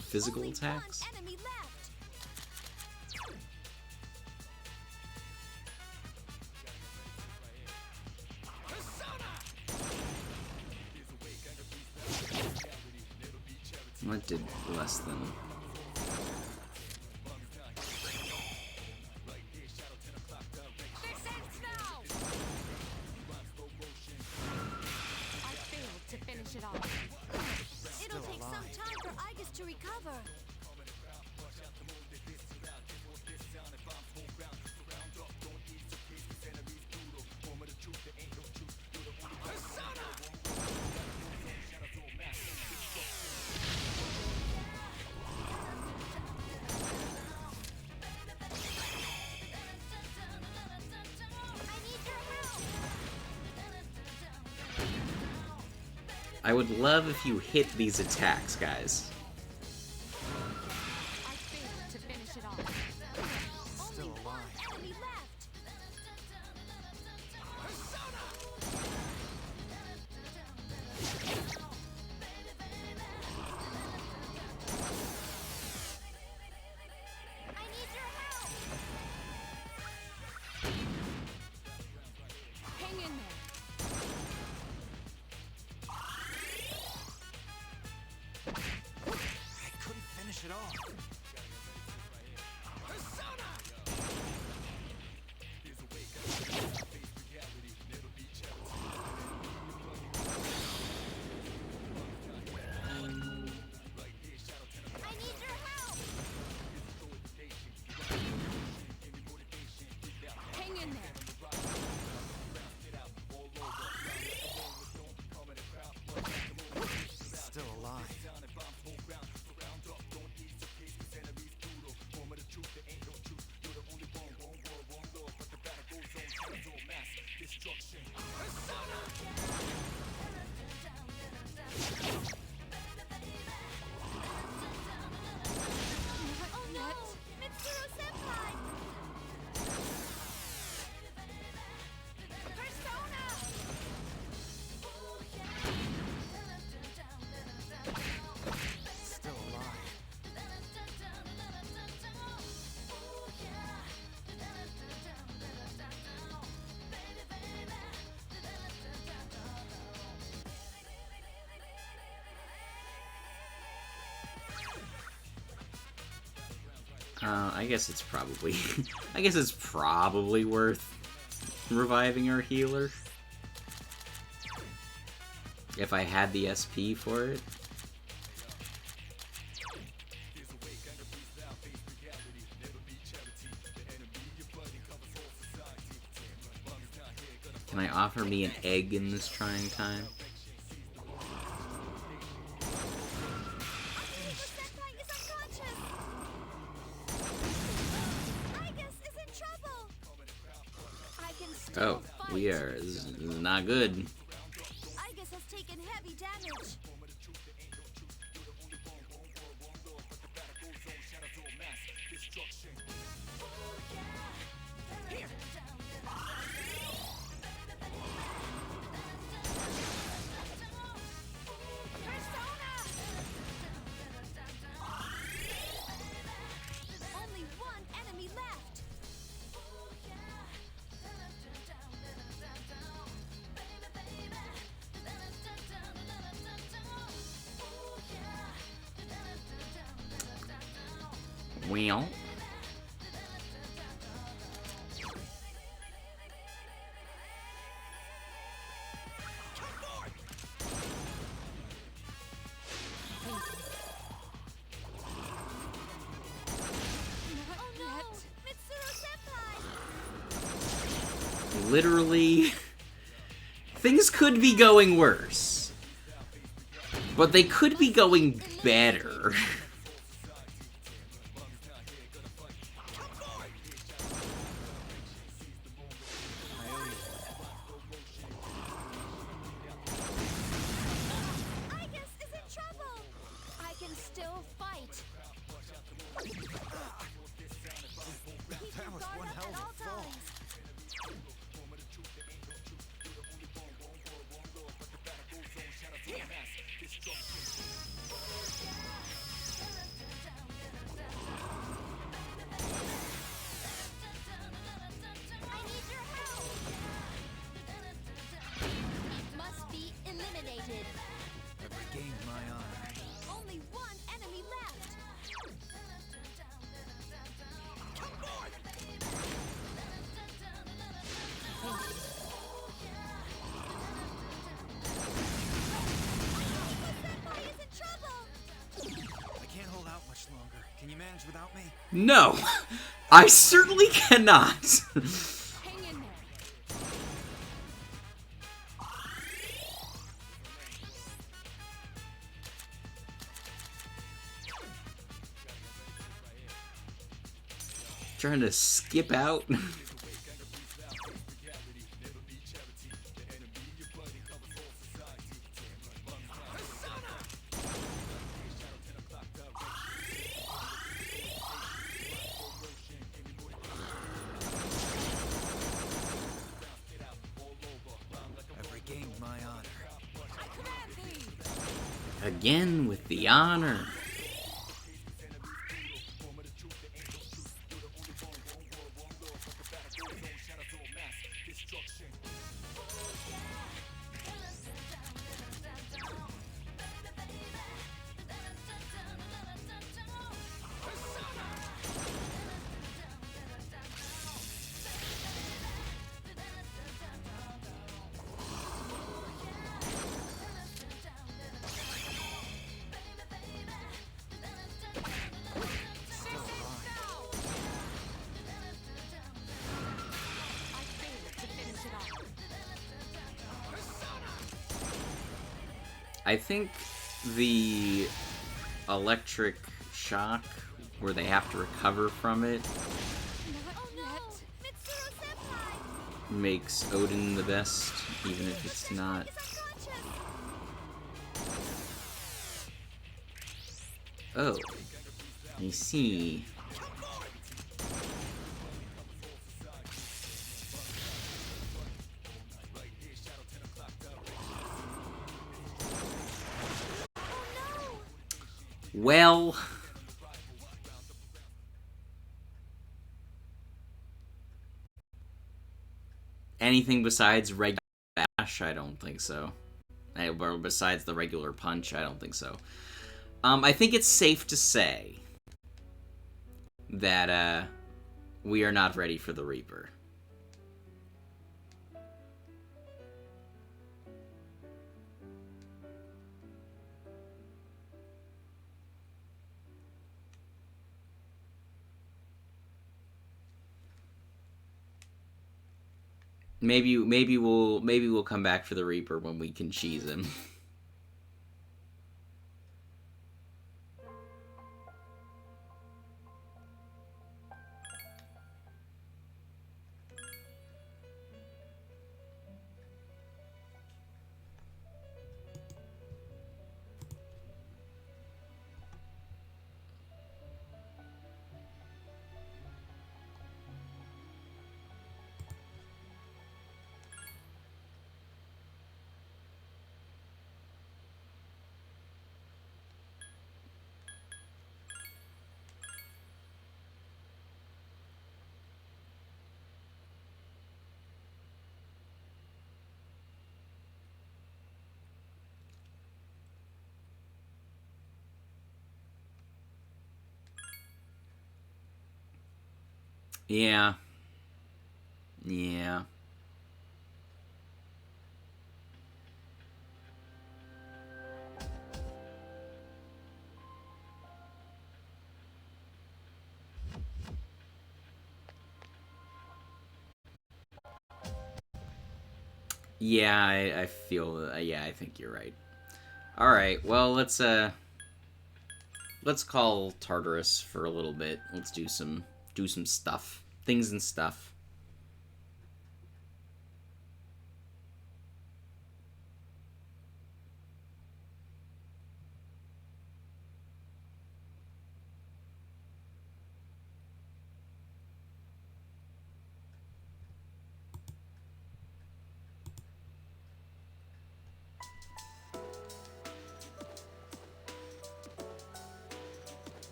physical Only attacks. one enemy left. What did less than? This ends now! I failed to finish it off. It'll take some time for Igus to recover. I need your help. I would love if you hit these attacks, guys. I failed to finish it off. Only one enemy left. I need your help. Hang in there. I couldn't finish it off. I need your help. Hang in there. Still alive. Oh no! Mitsuru Senpai! Persona! Still alive. I guess it's probably, I guess it's probably worth reviving our healer. If I had the SP for it. Can I offer me an egg in this trying time? Senpai is unconscious! Igus is in trouble! I can still Oh, fight. we are. This is not good. Igus has taken heavy damage. Persona! Only one enemy left. Well. Oh no! Mitsuru Senpai! Literally, things could be going worse, but they could be going better. Igus is in trouble. I can still fight. Keep That your was guard one up hell at of all a fall. times. I need your help. It must be eliminated. I've regained my honor. Only one manage without me? No! I certainly cannot! Hang in there. Trying to skip out? I've regained my honor. I command thee. Again with the honor. I failed to finish it off. I think the electric shock, where they have to recover from it, Not Oh no! yet. Mitsuru-senpai! makes Odin the best, even if it's not. He's unconscious! Oh. I see. Well... anything besides regular bash? I don't think so. Or besides the regular punch? I don't think so. I think it's safe to say that we are not ready for the Reaper. Maybe we'll come back for the Reaper when we can cheese him. Yeah. Yeah. Yeah, I feel... yeah, I think you're right. Alright, well, let's call Tartarus for a little bit. Let's do some stuff. Things and stuff.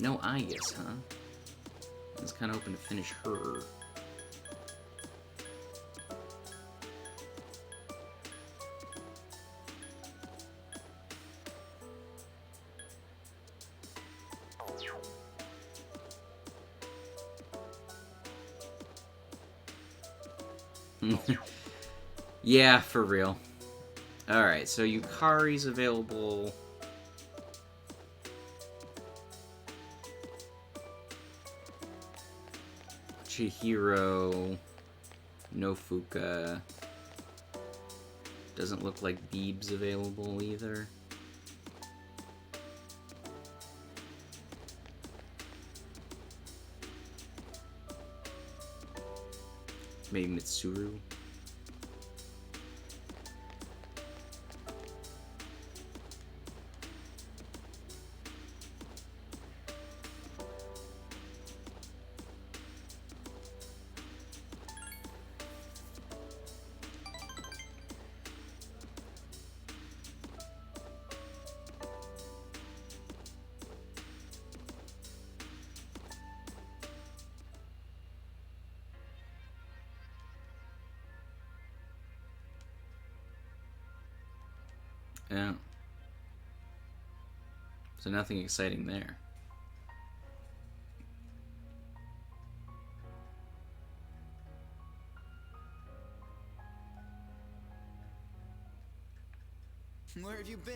No Aegis, huh? I was kind of hoping to finish her. Yeah, for real. Alright, so Yukari's available. Chihiro, no Fuka. Doesn't look like Beeb's available either. Maybe Mitsuru. Yeah. So nothing exciting there. Where have you been?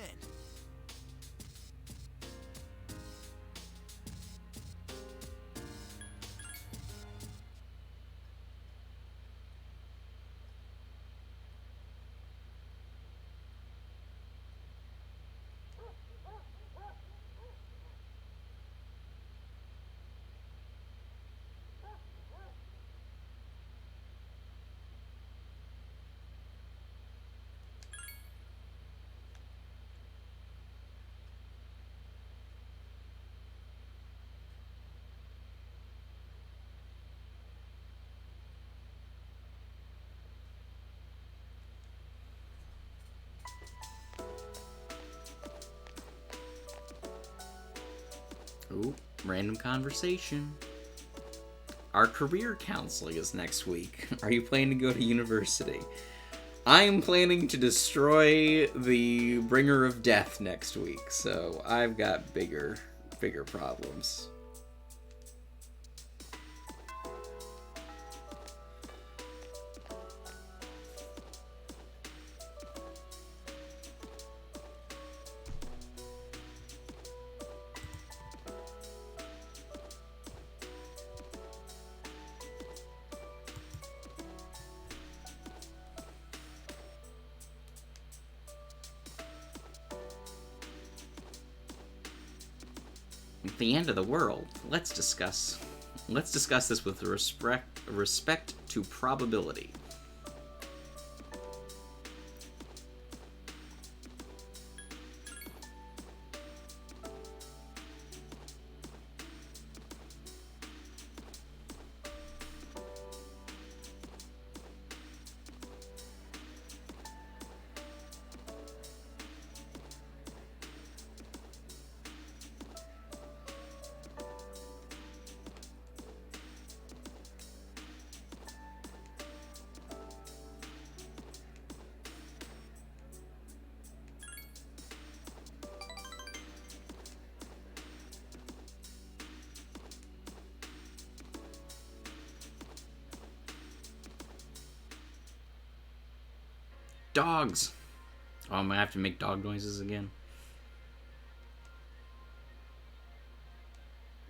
Ooh, random conversation. Our career counseling is next week. Are you planning to go to university? I am planning to destroy the bringer of death next week, so I've got bigger problems. The end of the world. Let's discuss this with respect to probability. Dogs. Oh, I'm gonna have to make dog noises again.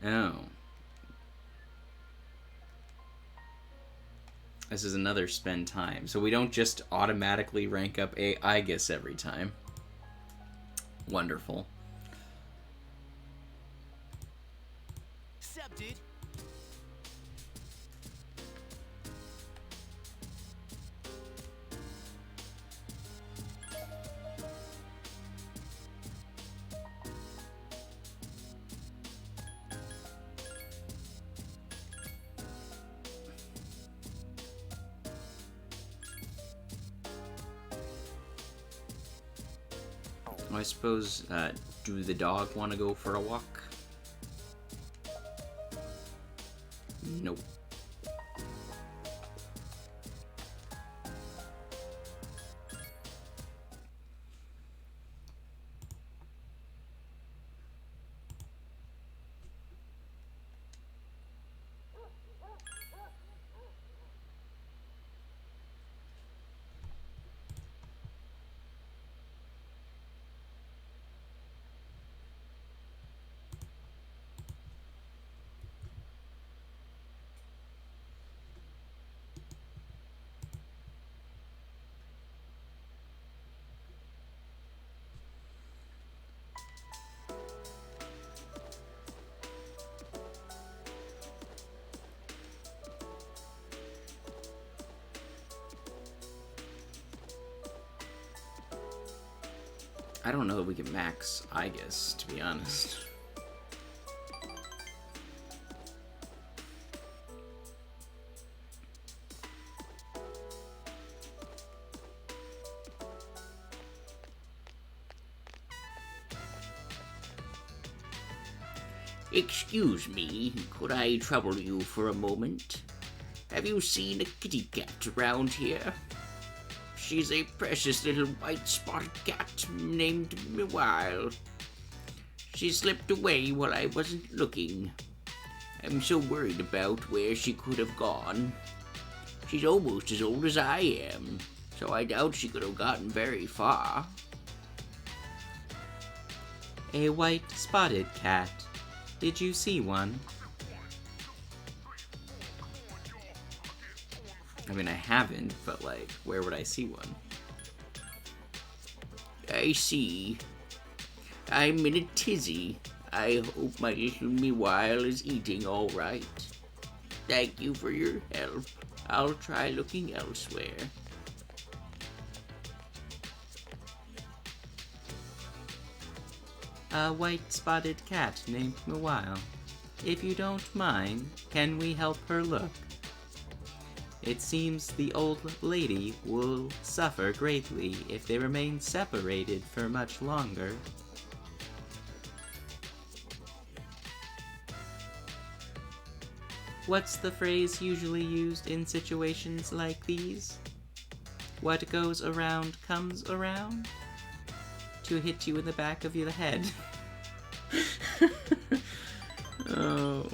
Oh. This is another spend time. So we don't just automatically rank up a Aegis every time. Wonderful. Sup, dude? I suppose, do the dog want to go for a walk? Nope. I don't know if we can max Aegis, to be honest. Excuse me, could I trouble you for a moment? Have you seen a kitty cat around here? She's a precious little white spotted cat named Meanwhile. She slipped away while I wasn't looking. I'm so worried about where she could have gone. She's almost as old as I am, so I doubt she could have gotten very far. A white spotted cat. Did you see one? I mean, I haven't, but like, where would I see one? I see. I'm in a tizzy. I hope my little Meanwhile is eating all right. Thank you for your help. I'll try looking elsewhere. A white spotted cat named Meanwhile. If you don't mind, can we help her look? It seems the old lady will suffer greatly if they remain separated for much longer. What's the phrase usually used in situations like these? What goes around comes around? To hit you in the back of your head. Oh.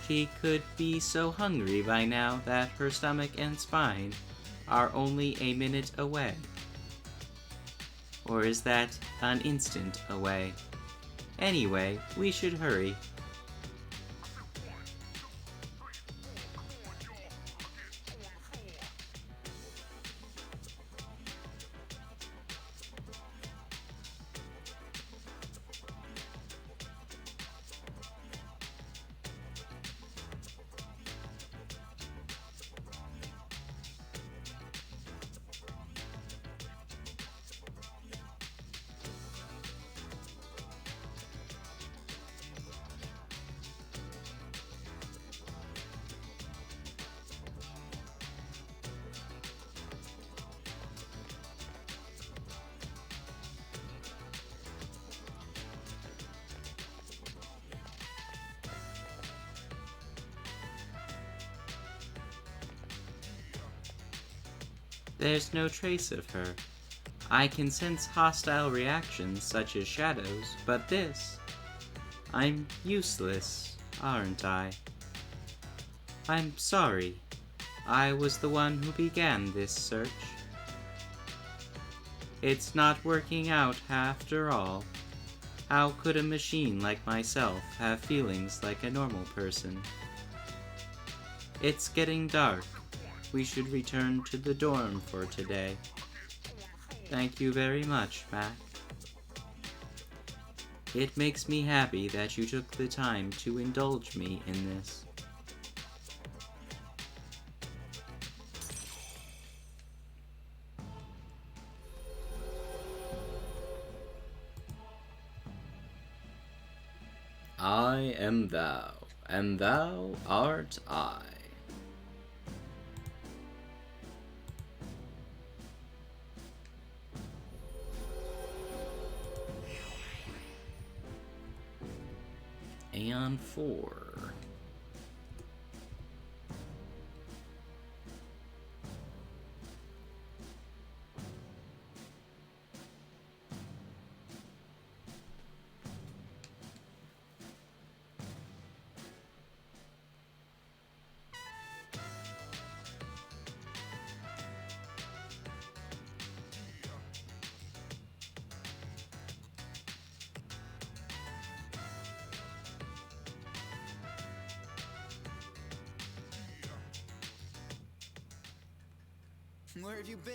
She could be so hungry by now that her stomach and spine are only a minute away. Or is that an instant away? Anyway, we should hurry. There's no trace of her. I can sense hostile reactions such as shadows, but this... I'm useless, aren't I? I'm sorry. I was the one who began this search. It's not working out after all. How could a machine like myself have feelings like a normal person? It's getting dark. We should return to the dorm for today. Thank you very much, Mac. It makes me happy that you took the time to indulge me in this. I am thou, and thou art I. Aeon 4. Where have you been?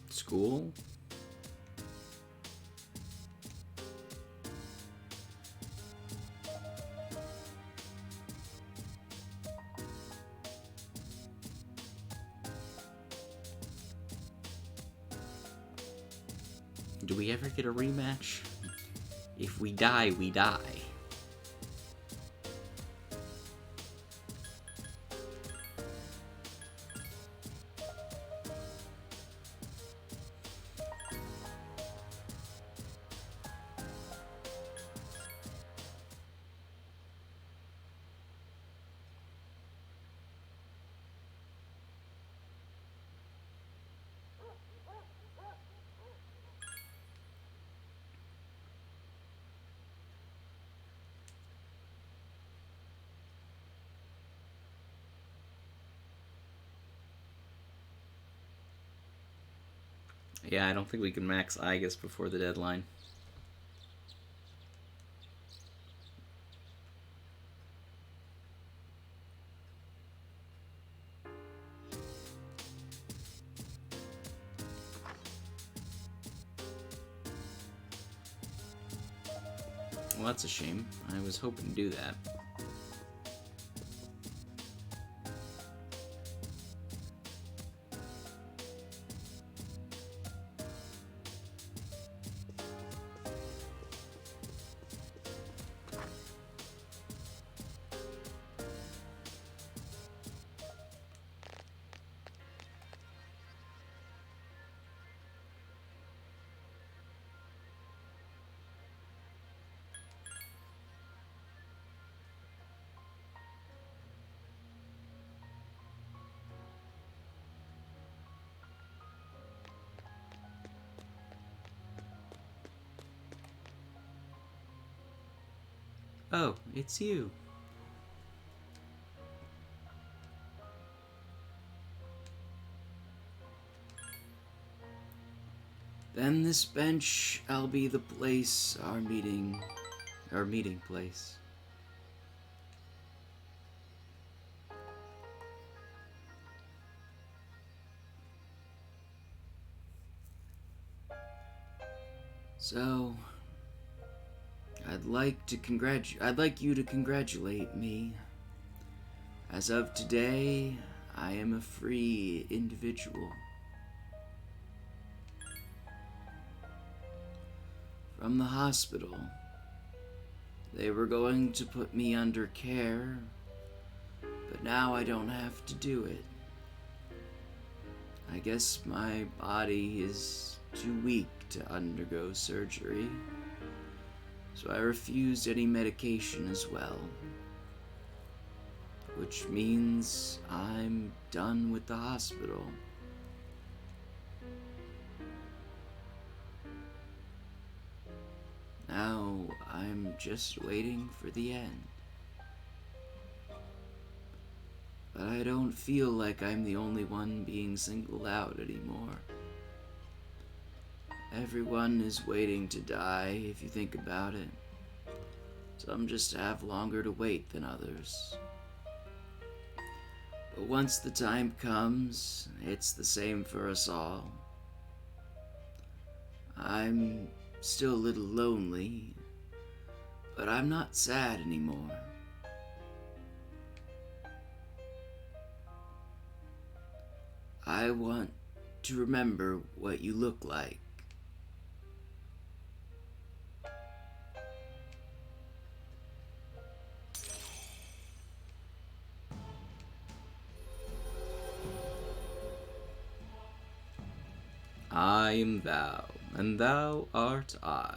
School? Do we ever get a rematch? If we die, we die. Yeah, I don't think we can max Igus before the deadline. Well, that's a shame. I was hoping to do that. Oh, it's you. Then this bench, I'll be the place, our meeting place. So, I'd like you to congratulate me. As of today, I am a free individual. From the hospital, they were going to put me under care, but now I don't have to do it. I guess my body is too weak to undergo surgery, so I refused any medication as well. Which means I'm done with the hospital. Now I'm just waiting for the end. But I don't feel like I'm the only one being singled out anymore. Everyone is waiting to die, if you think about it. Some just have longer to wait than others. But once the time comes, it's the same for us all. I'm still a little lonely, but I'm not sad anymore. I want to remember what you look like. I am thou, and thou art I.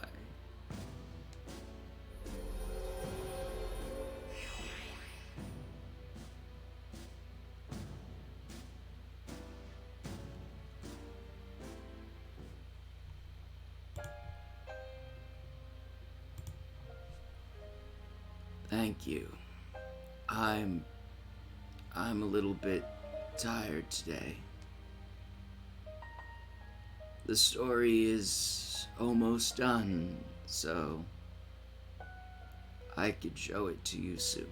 Thank you. I'm a little bit tired today. The story is almost done, so I could show it to you soon.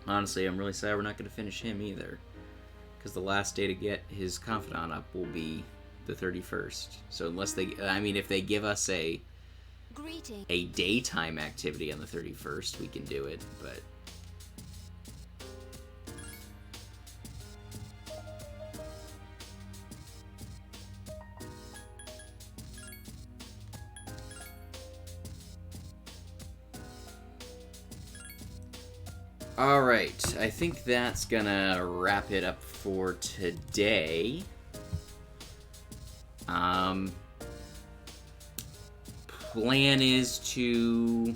Honestly, I'm really sad we're not going to finish him either, because the last day to get his confidant up will be the 31st. So unless if they give us a daytime activity on the 31st, we can do it, but Alright, I think that's gonna wrap it up for today. Plan is to...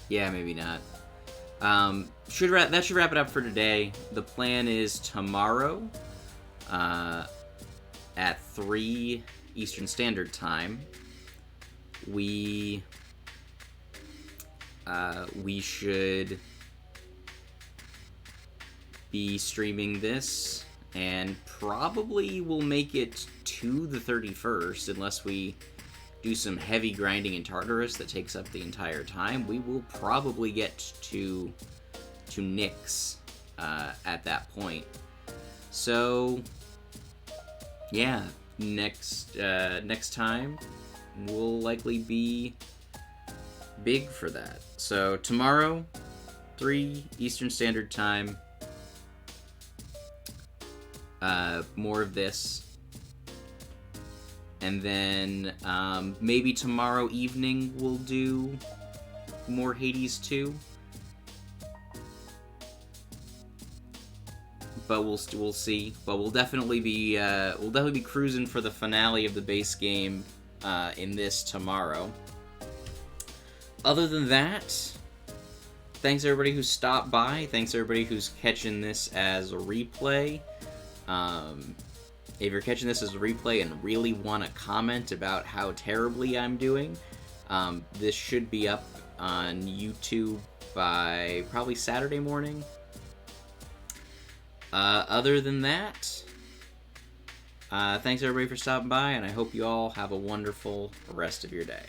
Yeah, maybe not. That should wrap it up for today. The plan is tomorrow, at 3 Eastern Standard Time, we should be streaming this, and probably we'll make it to the 31st, unless we do some heavy grinding in Tartarus that takes up the entire time. We will probably get to Nyx at that point. So yeah, next time will likely be big for that. So tomorrow, 3 Eastern Standard Time, more of this. And then maybe tomorrow evening we'll do more Hades 2. But we'll see. But we'll definitely be cruising for the finale of the base game in this tomorrow. Other than that, thanks everybody who stopped by. Thanks everybody who's catching this as a replay. If you're catching this as a replay and really want to comment about how terribly I'm doing, this should be up on YouTube by probably Saturday morning. Other than that, thanks everybody for stopping by, and I hope you all have a wonderful rest of your day.